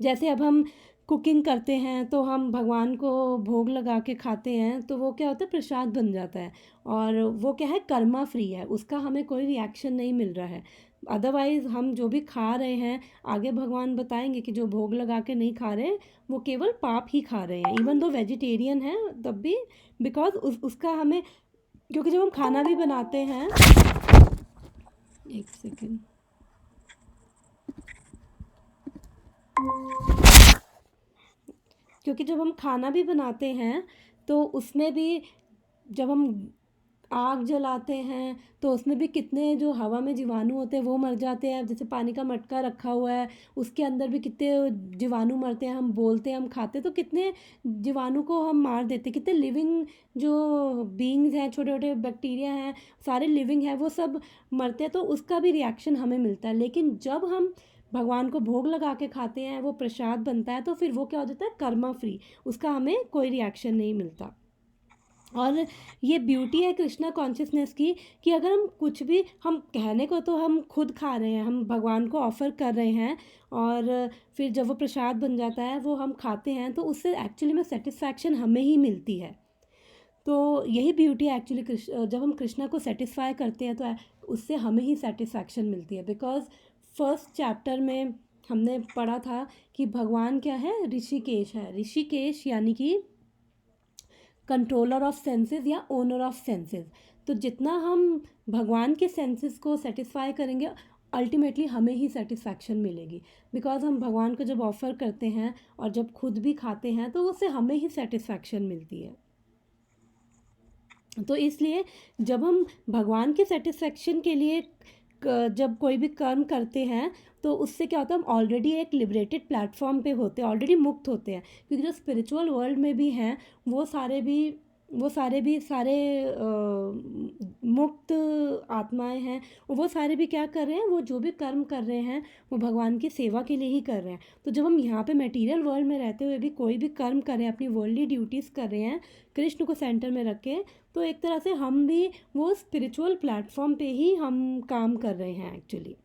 जैसे अब हम कुकिंग करते हैं तो हम भगवान को भोग लगा के खाते हैं, तो वो क्या होता है, प्रसाद बन जाता है, और वो क्या है, कर्मा फ्री है, उसका हमें कोई रिएक्शन नहीं मिल रहा है। अदरवाइज़ हम जो भी खा रहे हैं, आगे भगवान बताएंगे कि जो भोग लगा के नहीं खा रहे वो केवल पाप ही खा रहे हैं, इवन दो वेजिटेरियन हैं तब भी, बिकॉज उसका हमें, क्योंकि जब हम खाना भी बनाते हैं, एक सेकेंड, क्योंकि जब हम खाना भी बनाते हैं तो उसमें भी जब हम आग जलाते हैं तो उसमें भी कितने जो हवा में जीवाणु होते हैं वो मर जाते हैं। जैसे पानी का मटका रखा हुआ है, उसके अंदर भी कितने जीवाणु मरते हैं। हम बोलते हैं, हम खाते हैं तो कितने जीवाणु को हम मार देते हैं। कितने लिविंग जो बींग्स हैं, छोटे छोटे बैक्टीरिया हैं, सारे लिविंग हैं, वो सब मरते हैं। तो उसका भी रिएक्शन हमें मिलता है। लेकिन जब हम भगवान को भोग लगा के खाते हैं, वो प्रसाद बनता है, तो फिर वो क्या हो जाता है, कर्मा फ्री, उसका हमें कोई रिएक्शन नहीं मिलता। और ये ब्यूटी है कृष्णा कॉन्शियसनेस की, कि अगर हम कुछ भी, हम कहने को तो हम खुद खा रहे हैं, हम भगवान को ऑफ़र कर रहे हैं, और फिर जब वो प्रसाद बन जाता है, वो हम खाते हैं, तो उससे एक्चुअली में सेटिस्फैक्शन हमें ही मिलती है। तो यही ब्यूटी है एक्चुअली, जब हम कृष्णा को सेटिस्फाई करते हैं तो उससे हमें ही सेटिस्फैक्शन मिलती है। बिकॉज फर्स्ट चैप्टर में हमने पढ़ा था कि भगवान क्या है, ऋषिकेश है। ऋषिकेश यानी कि कंट्रोलर ऑफ सेंसेस या ओनर ऑफ सेंसेस। तो जितना हम भगवान के सेंसेस को सेटिस्फाई करेंगे, अल्टीमेटली हमें ही सेटिस्फैक्शन मिलेगी। बिकॉज हम भगवान को जब ऑफ़र करते हैं और जब खुद भी खाते हैं, तो उससे हमें ही सेटिस्फैक्शन मिलती है। तो इसलिए जब हम भगवान के सेटिस्फैक्शन के लिए जब कोई भी कर्म करते हैं, तो उससे क्या होता है, हम ऑलरेडी एक लिबरेटेड प्लेटफॉर्म पे होते हैं, ऑलरेडी मुक्त होते हैं। क्योंकि जो स्पिरिचुअल वर्ल्ड में भी हैं, वो सारे मुक्त आत्माएं हैं। वो सारे भी क्या कर रहे हैं, वो जो भी कर्म कर रहे हैं, वो भगवान की सेवा के लिए ही कर रहे हैं। तो जब हम यहाँ पे मटेरियल वर्ल्ड में रहते हुए भी कोई भी कर्म कर रहे हैं, अपनी वर्ल्डली ड्यूटीज़ कर रहे हैं, कृष्ण को सेंटर में रख के, तो एक तरह से हम भी वो स्पिरिचुअल प्लेटफॉर्म पे ही हम काम कर रहे हैं एक्चुअली।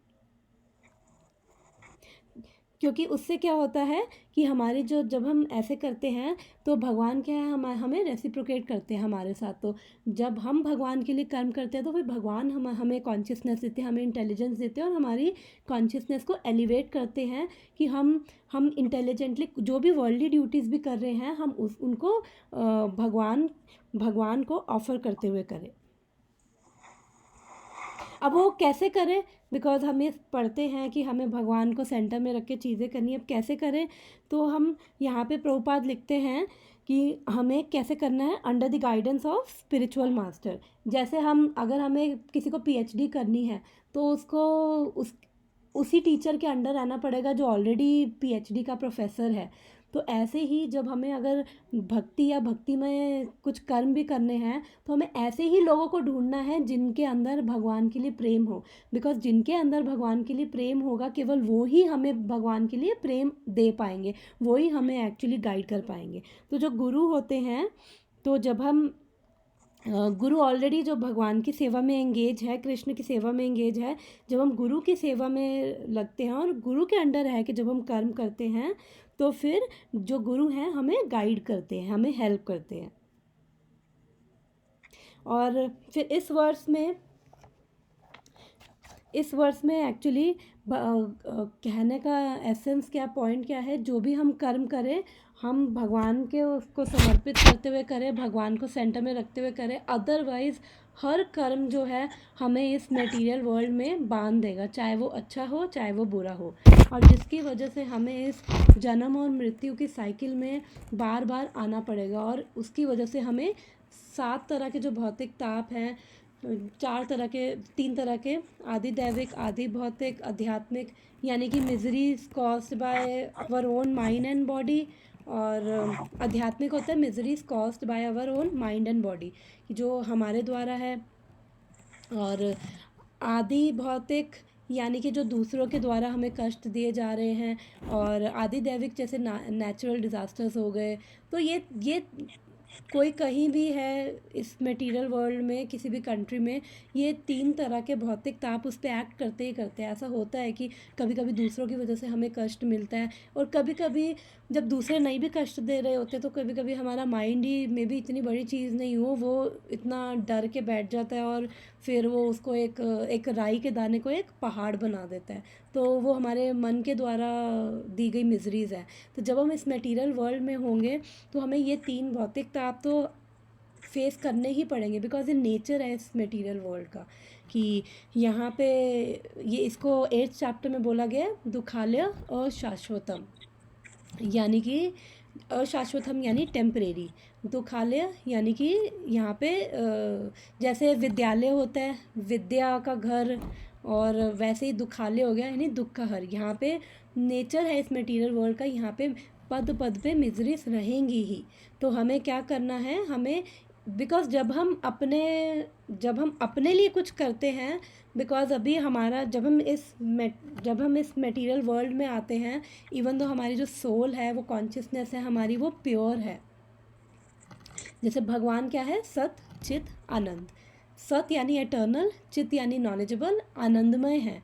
क्योंकि उससे क्या होता है कि हमारे जो, जब हम ऐसे करते हैं, तो भगवान क्या है, हमें रेसिप्रोकेट करते हैं हमारे साथ। तो जब हम भगवान के लिए कर्म करते हैं, तो फिर भगवान हमें कॉन्शियसनेस देते हैं, हमें इंटेलिजेंस देते हैं, और हमारी कॉन्शियसनेस को एलिवेट करते हैं कि हम इंटेलिजेंटली जो भी वर्ल्डली ड्यूटीज़ भी कर रहे हैं, हम उनको भगवान को ऑफ़र करते हुए करें। अब वो कैसे करें, बिकॉज हमें पढ़ते हैं कि हमें भगवान को सेंटर में रख के चीज़ें करनी है। अब कैसे करें, तो हम यहाँ पे प्रभुपाद लिखते हैं कि हमें कैसे करना है, under the guidance of spiritual master. जैसे अगर हमें किसी को पीएचडी करनी है, तो उसी टीचर के अंडर रहना पड़ेगा जो ऑलरेडी पीएचडी का प्रोफेसर है। तो ऐसे ही जब हमें अगर भक्ति या भक्ति में कुछ कर्म भी करने हैं, तो हमें ऐसे ही लोगों को ढूंढना है जिनके अंदर भगवान के लिए प्रेम हो। बिकॉज जिनके अंदर भगवान के लिए प्रेम होगा, केवल वो ही हमें भगवान के लिए प्रेम दे पाएंगे, वो ही हमें एक्चुअली गाइड कर पाएंगे। तो जो गुरु होते हैं, तो जब हम गुरु ऑलरेडी जो भगवान की सेवा में एंगेज है, कृष्ण की सेवा में एंगेज है, जब हम गुरु की सेवा में लगते हैं और गुरु के अंडर है कि जब हम कर्म करते हैं, तो फिर जो गुरु हैं हमें गाइड करते हैं, हमें हेल्प करते हैं। और फिर इस वर्ष में एक्चुअली कहने का एसेंस क्या, पॉइंट क्या है, जो भी हम कर्म करें, हम भगवान के उसको समर्पित करते हुए करें, भगवान को सेंटर में रखते हुए करें। अदरवाइज़ हर कर्म जो है हमें इस मटेरियल वर्ल्ड में बांध देगा, चाहे वो अच्छा हो चाहे वो बुरा हो, और जिसकी वजह से हमें इस जन्म और मृत्यु की साइकिल में बार बार आना पड़ेगा। और उसकी वजह से हमें 7 तरह के जो भौतिक ताप हैं, 3 तरह के, आदि दैविक, आदि भौतिक, आध्यात्मिक, यानी कि miseries caused by our own mind and body. और आध्यात्मिक होता है miseries caused by our own mind and body, जो हमारे द्वारा है। और आदि भौतिक यानी कि जो दूसरों के द्वारा हमें कष्ट दिए जा रहे हैं। और आदि दैविक जैसे नेचुरल डिज़ास्टर्स हो गए। तो ये कोई कहीं भी है इस मटेरियल वर्ल्ड में, किसी भी कंट्री में, ये 3 तरह के भौतिक ताप उस पर एक्ट करते ही करते हैं। ऐसा होता है कि कभी कभी दूसरों की वजह से हमें कष्ट मिलता है, और कभी कभी जब दूसरे नहीं भी कष्ट दे रहे होते, तो कभी कभी हमारा माइंड ही में भी इतनी बड़ी चीज़ नहीं हो, वो इतना डर के बैठ जाता है, और फिर वो उसको एक राई के दाने को एक पहाड़ बना देता है। तो वो हमारे मन के द्वारा दी गई मिजरीज़ है। तो जब हम इस मटेरियल वर्ल्ड में होंगे, तो हमें ये 3 भौतिक ताप तो फेस करने ही पड़ेंगे, बिकॉज ये नेचर है इस मटेरियल वर्ल्ड का, कि यहाँ पे ये इसको 8th चैप्टर में बोला गया है, दुखालय और शाश्वतम, यानी कि अशाश्वतम यानी टेम्परेरी, दुखालय यानी कि यहाँ पे जैसे विद्यालय होता है, विद्या का घर, और वैसे ही दुखालय हो गया यानी दुख का हर। यहाँ पे नेचर है इस मटेरियल वर्ल्ड का, यहाँ पे पद पद पे मिजरीज रहेंगी ही। तो हमें क्या करना है, हमें बिकॉज जब हम अपने लिए कुछ करते हैं, बिकॉज अभी हमारा जब हम इस मटेरियल वर्ल्ड में आते हैं, इवन तो हमारी जो सोल है, वो कॉन्शियसनेस है हमारी, वो प्योर है। जैसे भगवान क्या है, सत चित आनंद। सत यानी एटर्नल, चित यानी नॉलेजेबल, आनंदमय है।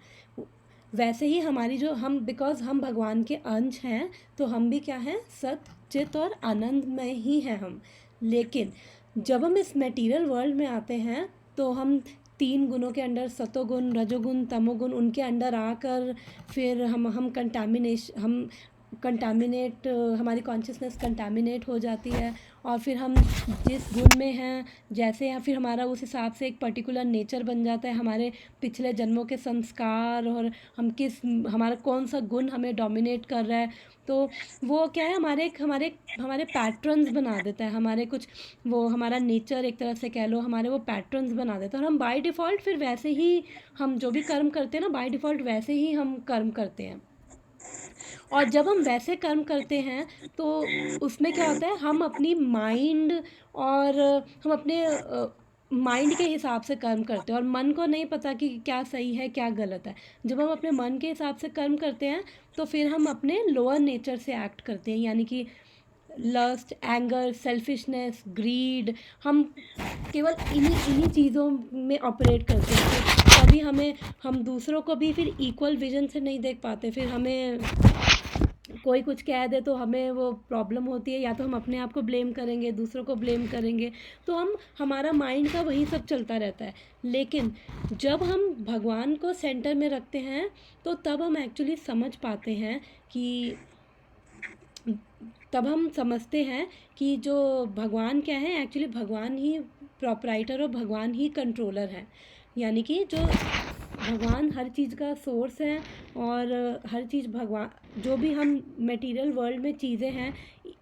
वैसे ही हमारी जो हम बिकॉज हम भगवान के अंश हैं, तो हम भी क्या हैं, सत चित और आनंदमय ही हैं हम। लेकिन जब हम इस मटेरियल वर्ल्ड में आते हैं, तो हम 3 गुणों के अंडर, सतोगुण, रजोगुण, तमोगुण, उनके अंडर आकर फिर हम कंटामिनेट हमारी कॉन्शियसनेस कंटामिनेट हो जाती है, और फिर हम जिस गुण में हैं जैसे, या फिर हमारा उस हिसाब से एक पर्टिकुलर नेचर बन जाता है, हमारे पिछले जन्मों के संस्कार, और हमारा कौन सा गुण हमें डोमिनेट कर रहा है, तो वो क्या है, हमारे पैटर्न्स बना देता है, हमारे कुछ वो हमारा नेचर एक तरह से कह लो, हमारे वो पैटर्न्स बना देता है, और हम बाय डिफ़ॉल्ट फिर वैसे ही, हम जो भी कर्म करते हैं ना, बाय डिफ़ॉल्ट वैसे ही हम कर्म करते हैं। और जब हम वैसे कर्म करते हैं, तो उसमें क्या होता है, हम अपनी माइंड, और हम अपने माइंड के हिसाब से कर्म करते हैं, और मन को नहीं पता कि क्या सही है क्या गलत है। जब हम अपने मन के हिसाब से कर्म करते हैं, तो फिर हम अपने लोअर नेचर से एक्ट करते हैं, यानी कि लस्ट, एंगर, सेल्फिशनेस, ग्रीड, हम केवल इन्हीं चीज़ों में ऑपरेट करते हैं। तो कभी हम दूसरों को भी फिर इक्वल विजन से नहीं देख पाते, फिर हमें कोई कुछ कह दे तो हमें वो प्रॉब्लम होती है, या तो हम अपने आप को ब्लेम करेंगे, दूसरों को ब्लेम करेंगे, तो हमारा माइंड का वही सब चलता रहता है। लेकिन जब हम भगवान को सेंटर में रखते हैं, तो तब हम एक्चुअली समझ पाते हैं कि, तब हम समझते हैं कि जो भगवान क्या है, एक्चुअली भगवान ही प्रॉपराइटर और भगवान ही कंट्रोलर है। यानी कि जो भगवान हर चीज़ का सोर्स है, और हर चीज़ भगवान, जो भी हम मटेरियल वर्ल्ड में चीज़ें हैं,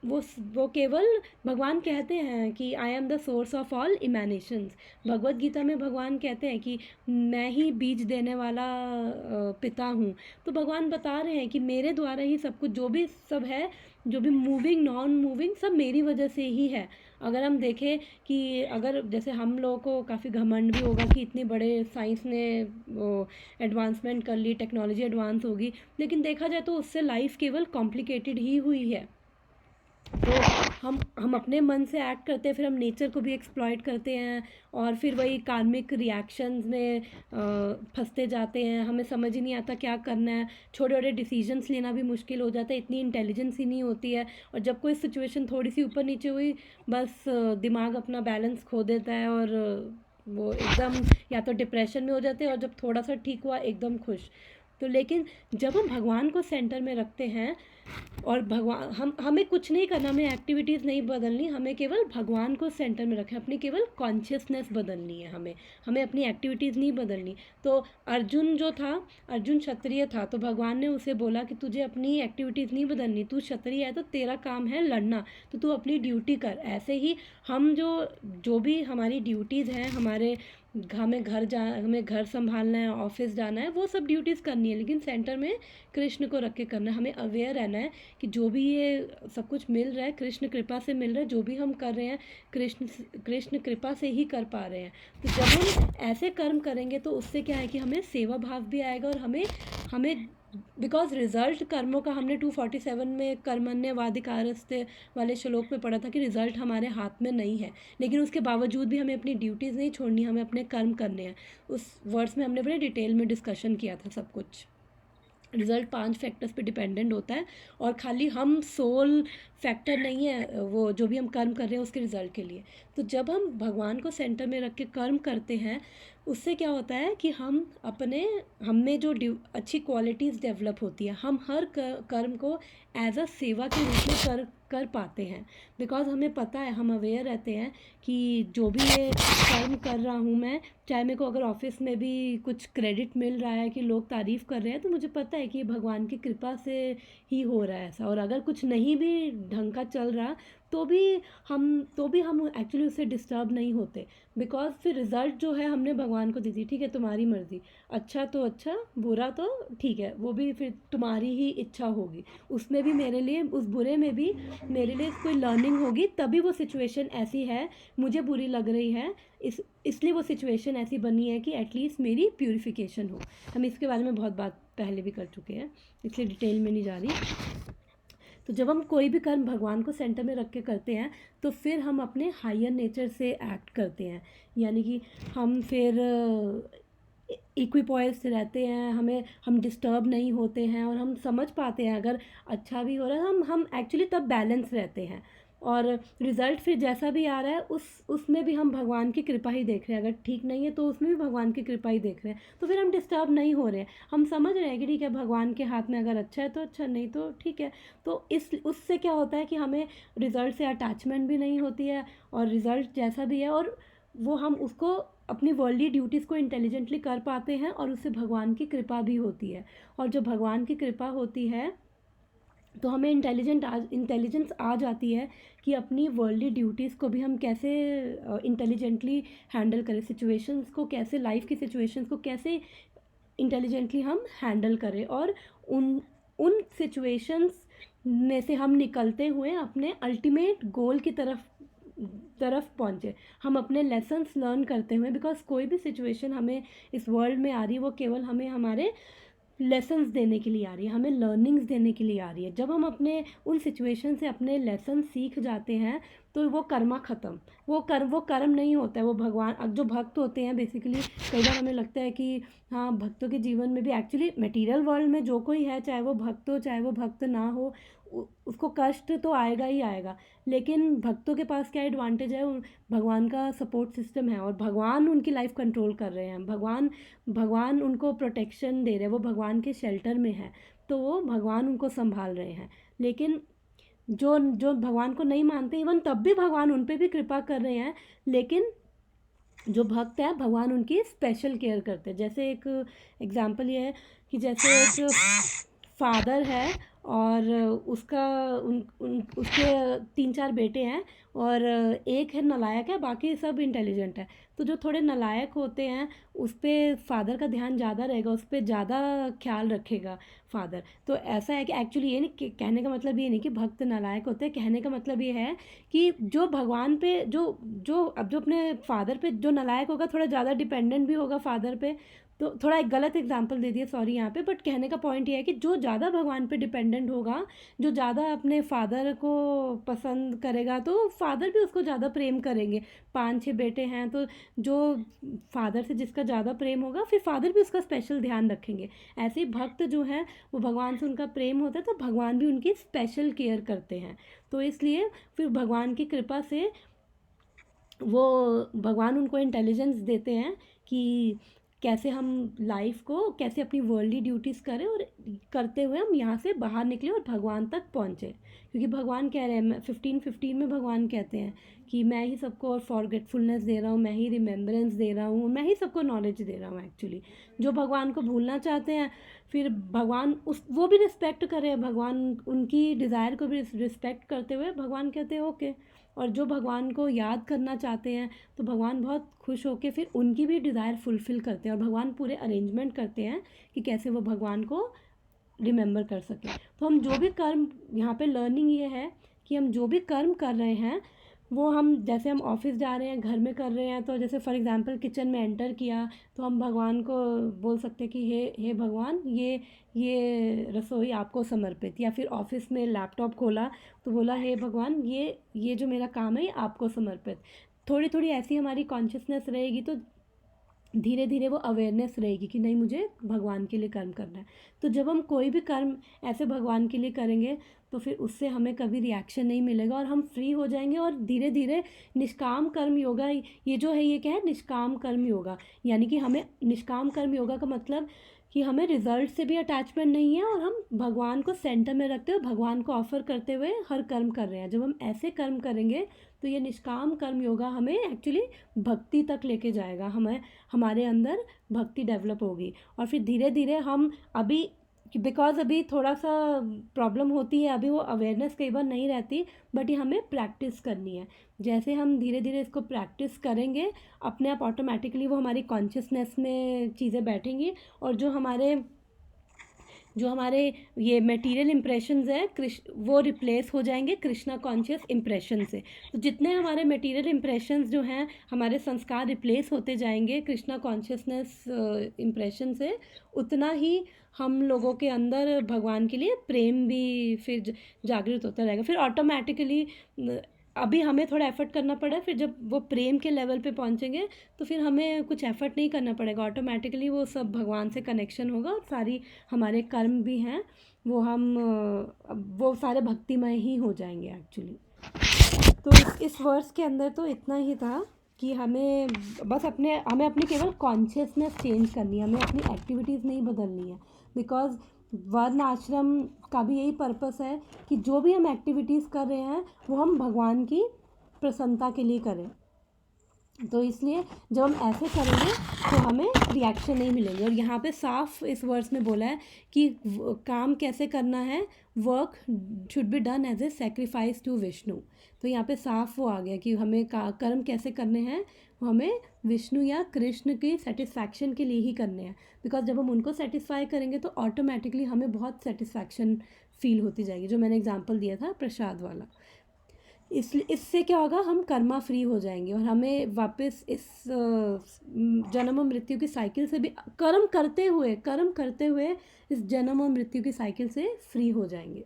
वो केवल भगवान कहते हैं कि I am the source of all imaginations. Bhagavad Gita में भगवान कहते हैं कि मैं ही बीज देने वाला पिता हूँ। तो भगवान बता रहे हैं कि मेरे द्वारा ही सब कुछ, जो भी सब है, जो भी मूविंग नॉन मूविंग, सब मेरी वजह से ही है। अगर हम देखें कि अगर जैसे हम लोगों को काफ़ी घमंड भी होगा कि इतने बड़े साइंस ने वो एडवांसमेंट कर ली, टेक्नोलॉजी एडवांस होगी, लेकिन देखा जाए तो उससे लाइफ केवल कॉम्प्लिकेटेड ही हुई है। तो हम अपने मन से एक्ट करते हैं, फिर हम नेचर को भी एक्सप्लॉइट करते हैं, और फिर वही कार्मिक रिएक्शंस में फंसते जाते हैं। हमें समझ ही नहीं आता क्या करना है, छोटे छोटे डिसीजंस लेना भी मुश्किल हो जाता है, इतनी इंटेलिजेंस ही नहीं होती है। और जब कोई सिचुएशन थोड़ी सी ऊपर नीचे हुई, बस दिमाग अपना बैलेंस खो देता है, और वो एकदम या तो डिप्रेशन में हो जाते हैं, और जब थोड़ा सा ठीक हुआ एकदम खुश। तो लेकिन जब हम भगवान को सेंटर में रखते हैं, और भगवान हमें कुछ नहीं करना, हमें एक्टिविटीज़ नहीं बदलनी, हमें केवल भगवान को सेंटर में रखें, अपनी केवल कॉन्शियसनेस बदलनी है, हमें अपनी एक्टिविटीज़ नहीं बदलनी। तो अर्जुन जो था, अर्जुन क्षत्रिय था, तो भगवान ने उसे बोला कि तुझे अपनी एक्टिविटीज़ नहीं बदलनी, तू क्षत्रिय है तो तेरा काम है लड़ना, तो तू अपनी ड्यूटी कर। ऐसे ही हम जो भी हमारी ड्यूटीज़ हैं, हमें घर संभालना है, ऑफिस जाना है, वो सब ड्यूटीज़ करनी है, लेकिन सेंटर में कृष्ण को रख के करना है। हमें अवेयर रहना है कि जो भी ये सब कुछ मिल रहा है, कृष्ण कृपा से मिल रहा है, जो भी हम कर रहे हैं कृष्ण कृपा से ही कर पा रहे हैं। तो जब हम ऐसे कर्म करेंगे, तो उससे क्या है कि हमें सेवा भाव भी आएगा, और हमें बिकॉज रिजल्ट कर्मों का, हमने 247 में कर्मण्यवाधिकारस्ते वाले श्लोक में पढ़ा था कि रिजल्ट हमारे हाथ में नहीं है, लेकिन उसके बावजूद भी हमें अपनी ड्यूटीज़ नहीं छोड़नी, हमें अपने कर्म करने हैं। उस वर्ड्स में हमने बड़े डिटेल में डिस्कशन किया था सब कुछ। रिज़ल्ट 5 फैक्टर्स पे डिपेंडेंट होता है, और खाली हम सोल फैक्टर नहीं है वो जो भी हम कर्म कर रहे हैं उसके रिज़ल्ट के लिए। तो जब हम भगवान को सेंटर में रख के कर्म करते हैं, उससे क्या होता है कि हम में जो अच्छी क्वालिटीज़ डेवलप होती है, हम हर कर्म को एज अ सेवा के रूप में कर पाते हैं। बिकॉज हमें पता है, हम अवेयर रहते हैं कि जो भी ये कर्म कर रहा हूँ मैं, चाहे मेरे को अगर ऑफिस में भी कुछ क्रेडिट मिल रहा है कि लोग तारीफ़ कर रहे हैं, तो मुझे पता है कि ये भगवान की कृपा से ही हो रहा है ऐसा। और अगर कुछ नहीं भी ढंग का चल रहा, तो भी हम एक्चुअली उससे डिस्टर्ब नहीं होते। बिकॉज फिर रिज़ल्ट जो है हमने भगवान को दे दी, ठीक है तुम्हारी मर्ज़ी, अच्छा तो अच्छा, बुरा तो ठीक है, वो भी फिर तुम्हारी ही इच्छा होगी। उसमें भी मेरे लिए, उस बुरे में भी मेरे लिए कोई लर्निंग होगी, तभी वो सिचुएशन ऐसी है, मुझे बुरी लग रही है, इसलिए वो सिचुएशन ऐसी बनी है कि एटलीस्ट मेरी प्यूरिफिकेशन हो। हम इसके बारे में बहुत बात पहले भी कर चुके हैं, इसलिए डिटेल में नहीं जा रही। तो जब हम कोई भी कर्म भगवान को सेंटर में रख के करते हैं, तो फिर हम अपने हायर नेचर से एक्ट करते हैं। यानी कि हम फिर इक्विपॉइस रहते हैं, हम डिस्टर्ब नहीं होते हैं, और हम समझ पाते हैं अगर अच्छा भी हो रहा है, हम एक्चुअली तब बैलेंस रहते हैं। और रिज़ल्ट फिर जैसा भी आ रहा है, उसमें भी हम भगवान की कृपा ही देख रहे हैं। अगर ठीक नहीं है तो उसमें भी भगवान की कृपा ही देख रहे हैं, तो फिर हम डिस्टर्ब नहीं हो रहे हैं। हम समझ रहे हैं कि ठीक है, भगवान के हाथ में अगर अच्छा है तो अच्छा, नहीं तो ठीक है। तो उससे क्या होता है कि हमें रिज़ल्ट से अटैचमेंट भी नहीं होती है, और रिज़ल्ट जैसा भी है, और वो हम उसको अपनी वर्ल्डली ड्यूटीज़ को इंटेलिजेंटली कर पाते हैं, और उससे भगवान की कृपा भी होती है। और जब भगवान की कृपा होती है, तो हमें इंटेलिजेंस आ जाती है कि अपनी वर्ल्डली ड्यूटीज़ को भी हम कैसे इंटेलिजेंटली हैंडल करें, सिचुएशंस को कैसे, लाइफ की सिचुएशंस को कैसे इंटेलिजेंटली हम हैंडल करें, और उन उन सिचुएशंस में से हम निकलते हुए अपने अल्टीमेट गोल की तरफ पहुँचे। हम अपने लेसन्स लर्न करते हुए, बिकॉज कोई भी सिचुएशन हमें इस वर्ल्ड में आ रही है, वो केवल हमें हमारे लेसन्स देने के लिए आ रही है, हमें लर्निंग्स देने के लिए आ रही है। जब हम अपने उन सिचुएशन से अपने लेसन सीख जाते हैं, तो वो कर्मा ख़त्म, वो कर्म नहीं होता है, वो भगवान, जो भक्त होते हैं बेसिकली, कई बार हमें लगता है कि हाँ, भक्तों के जीवन में भी एक्चुअली मटेरियल वर्ल्ड में जो कोई है, चाहे वो भक्त हो चाहे वो भक्त ना हो, उसको कष्ट तो आएगा ही आएगा। लेकिन भक्तों के पास क्या एडवांटेज है, भगवान का सपोर्ट सिस्टम है, और भगवान उनकी लाइफ कंट्रोल कर रहे हैं, भगवान उनको प्रोटेक्शन दे रहे हैं, वो भगवान के शेल्टर में है, तो वो भगवान उनको संभाल रहे हैं। लेकिन जो जो भगवान को नहीं मानते, इवन तब भी भगवान उन पर भी कृपा कर रहे हैं। लेकिन जो भक्त है, भगवान उनकी स्पेशल केयर करते हैं। जैसे एक एग्जांपल ये है कि जैसे एक फादर है, और उसके 3-4 बेटे हैं, और एक है नलायक है, बाकी सब इंटेलिजेंट है। तो जो थोड़े नलायक होते हैं, उस पर फादर का ध्यान ज़्यादा रहेगा, उस पर ज़्यादा ख्याल रखेगा फादर। तो ऐसा है कि एक्चुअली ये नहीं, कहने का मतलब ये नहीं कि भक्त नालायक होते हैं, कहने का मतलब ये है कि जो भगवान पे जो अपने फादर पे जो नालायक होगा, थोड़ा ज़्यादा डिपेंडेंट भी होगा फादर पे। तो थोड़ा एक गलत एग्जांपल दे दिया, सॉरी यहाँ पे, बट कहने का पॉइंट ये है कि जो ज़्यादा भगवान पे डिपेंडेंट होगा, जो ज़्यादा अपने फादर को पसंद करेगा, तो फादर भी उसको ज़्यादा प्रेम करेंगे। 5-6 बेटे हैं, तो जो फादर से जिसका ज़्यादा प्रेम होगा, फिर फादर भी उसका स्पेशल ध्यान रखेंगे। ऐसे ही भक्त जो हैं, वो भगवान से उनका प्रेम होता है, तो भगवान भी उनकी स्पेशल केयर करते हैं। तो इसलिए फिर भगवान की कृपा से वो भगवान उनको इंटेलिजेंस देते हैं कि कैसे हम लाइफ को, कैसे अपनी वर्ल्डली ड्यूटीज़ करें, और करते हुए हम यहाँ से बाहर निकले और भगवान तक पहुँचे। क्योंकि भगवान कह रहे हैं, 15:15 में भगवान कहते हैं कि मैं ही सबको और फॉरगेटफुलनेस दे रहा हूँ, मैं ही रिमेम्बरेंस दे रहा हूँ, मैं ही सबको नॉलेज दे रहा हूँ। एक्चुअली जो भगवान को भूलना चाहते हैं, फिर भगवान वो भी रिस्पेक्ट करें, भगवान उनकी डिज़ायर को भी रिस्पेक्ट करते हुए भगवान कहते हैं ओके। और जो भगवान को याद करना चाहते हैं, तो भगवान बहुत खुश होकर फिर उनकी भी डिज़ायर फुलफ़िल करते हैं, और भगवान पूरे अरेंजमेंट करते हैं कि कैसे वो भगवान को रिमेंबर कर सकें। तो हम जो भी कर्म, यहाँ पे लर्निंग ये है कि हम जो भी कर्म कर रहे हैं, वो हम जैसे हम ऑफिस जा रहे हैं, घर में कर रहे हैं, तो जैसे फॉर एग्जांपल किचन में एंटर किया, तो हम भगवान को बोल सकते हैं कि हे भगवान, ये रसोई आपको समर्पित। या फिर ऑफिस में लैपटॉप खोला, तो बोला हे भगवान, ये जो मेरा काम है, ये आपको समर्पित। थोड़ी थोड़ी ऐसी हमारी कॉन्शियसनेस रहेगी, तो धीरे धीरे वो अवेयरनेस रहेगी कि नहीं, मुझे भगवान के लिए कर्म करना है। तो जब हम कोई भी कर्म ऐसे भगवान के लिए करेंगे तो फिर उससे हमें कभी रिएक्शन नहीं मिलेगा और हम फ्री हो जाएंगे। और धीरे धीरे निष्काम कर्म योगा, ये जो है ये क्या है, निष्काम कर्म योगा, यानी कि हमें निष्काम कर्म योगा का मतलब कि हमें रिजल्ट से भी अटैचमेंट नहीं है और हम भगवान को सेंटर में रखते हुए, भगवान को ऑफर करते हुए हर कर्म कर रहे हैं। जब हम ऐसे कर्म करेंगे तो ये निष्काम कर्म योगा हमें एक्चुअली भक्ति तक लेके जाएगा, हमें हमारे अंदर भक्ति डेवलप होगी। और फिर धीरे धीरे हम अभी, बिकॉज अभी थोड़ा सा प्रॉब्लम होती है, अभी वो अवेयरनेस कई बार नहीं रहती, बट ये हमें प्रैक्टिस करनी है। जैसे हम धीरे धीरे इसको प्रैक्टिस करेंगे, अपने आप ऑटोमेटिकली वो हमारी कॉन्शियसनेस में चीज़ें बैठेंगी और जो हमारे ये मटेरियल इम्प्रेशंस हैं वो रिप्लेस हो जाएंगे कृष्णा कॉन्शियस इम्प्रेशन से। तो जितने हमारे मटेरियल इम्प्रेशंस जो हैं, हमारे संस्कार रिप्लेस होते जाएंगे कृष्णा कॉन्शियसनेस इम्प्रेशन से, उतना ही हम लोगों के अंदर भगवान के लिए प्रेम भी फिर जागृत होता रहेगा। फिर ऑटोमेटिकली अभी हमें थोड़ा एफर्ट करना पड़ा, फिर जब वो प्रेम के लेवल पे पहुंचेंगे तो फिर हमें कुछ एफर्ट नहीं करना पड़ेगा, ऑटोमेटिकली वो सब भगवान से कनेक्शन होगा और सारी हमारे कर्म भी हैं वो सारे भक्तिमय ही हो जाएंगे एक्चुअली। तो इस वर्स के अंदर तो इतना ही था कि हमें अपनी केवल कॉन्शियसनेस चेंज करनी है, हमें अपनी एक्टिविटीज़ नहीं बदलनी है। बिकॉज वर्ण आश्रम का भी यही पर्पस है कि जो भी हम एक्टिविटीज़ कर रहे हैं वो हम भगवान की प्रसन्नता के लिए करें। तो इसलिए जब हम ऐसे करेंगे तो हमें रिएक्शन नहीं मिलेंगे। और यहाँ पे साफ इस वर्स में बोला है कि काम कैसे करना है, work should be done as a sacrifice to Vishnu. तो यहाँ पे साफ वो आ गया कि हमें कर्म कैसे करने हैं, वो हमें विष्णु या कृष्ण की सेटिस्फैक्शन के लिए ही करने हैं। बिकॉज जब हम उनको सेटिस्फाई करेंगे तो ऑटोमेटिकली हमें बहुत सेटिस्फैक्शन फील होती जाएगी, जो मैंने एग्जांपल दिया था प्रसाद वाला। इससे क्या होगा, हम कर्मा फ्री हो जाएंगे और हमें वापस इस जन्म और मृत्यु की साइकिल से भी कर्म करते हुए इस जन्म और मृत्यु की साइकिल से फ्री हो जाएंगे।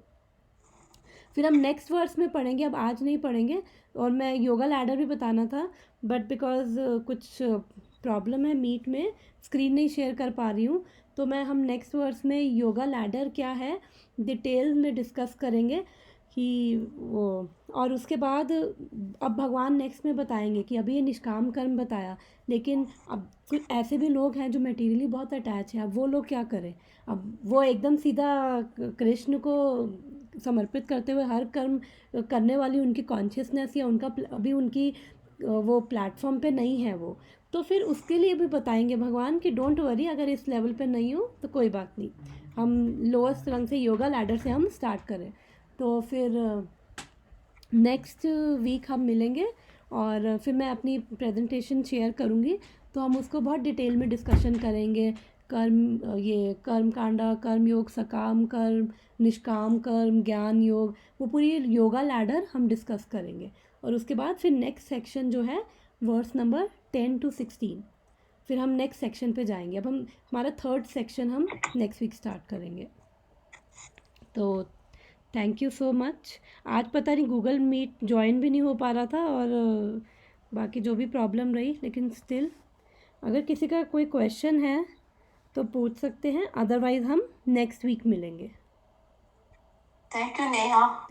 फिर हम नेक्स्ट वर्स में पढ़ेंगे, अब आज नहीं पढ़ेंगे। और मैं योगा लैडर भी बताना था, बट बिकॉज कुछ प्रॉब्लम है मीट में, स्क्रीन नहीं शेयर कर पा रही हूँ, तो मैं हम नेक्स्ट वर्स में योगा लैडर क्या है डिटेल में डिस्कस करेंगे कि वो। और उसके बाद अब भगवान नेक्स्ट में बताएंगे कि अभी ये निष्काम कर्म बताया, लेकिन अब कुछ ऐसे भी लोग हैं जो मटेरियली बहुत अटैच हैं, अब वो लोग क्या करें। अब वो एकदम सीधा कृष्ण को समर्पित करते हुए हर कर्म करने वाली उनकी कॉन्शियसनेस या उनका अभी उनकी वो प्लेटफॉर्म पे नहीं है वो, तो फिर उसके लिए भी बताएंगे भगवान कि डोंट वरी, अगर इस लेवल पे नहीं हो तो कोई बात नहीं, हम लोअस्ट रंग से योगा लैडर से हम स्टार्ट करें। तो फिर नेक्स्ट वीक हम मिलेंगे और फिर मैं अपनी प्रेजेंटेशन शेयर करूँगी, तो हम उसको बहुत डिटेल में डिस्कशन करेंगे। कर्म कांडा, कर्म योग, सकाम कर्म, निष्काम कर्म, ज्ञान योग, वो पूरी योगा लैडर हम डिस्कस करेंगे। और उसके बाद फिर नेक्स्ट सेक्शन जो है वर्स नंबर 10 to 16, फिर हम नेक्स्ट सेक्शन पे जाएंगे। अब हमारा थर्ड सेक्शन हम नेक्स्ट वीक स्टार्ट करेंगे। तो थैंक यू सो मच। आज पता नहीं गूगल मीट ज्वाइन भी नहीं हो पा रहा था और बाकी जो भी प्रॉब्लम रही, लेकिन स्टिल अगर किसी का कोई क्वेश्चन है तो पूछ सकते हैं, अदरवाइज़ हम नेक्स्ट वीक मिलेंगे। Thank you Neha.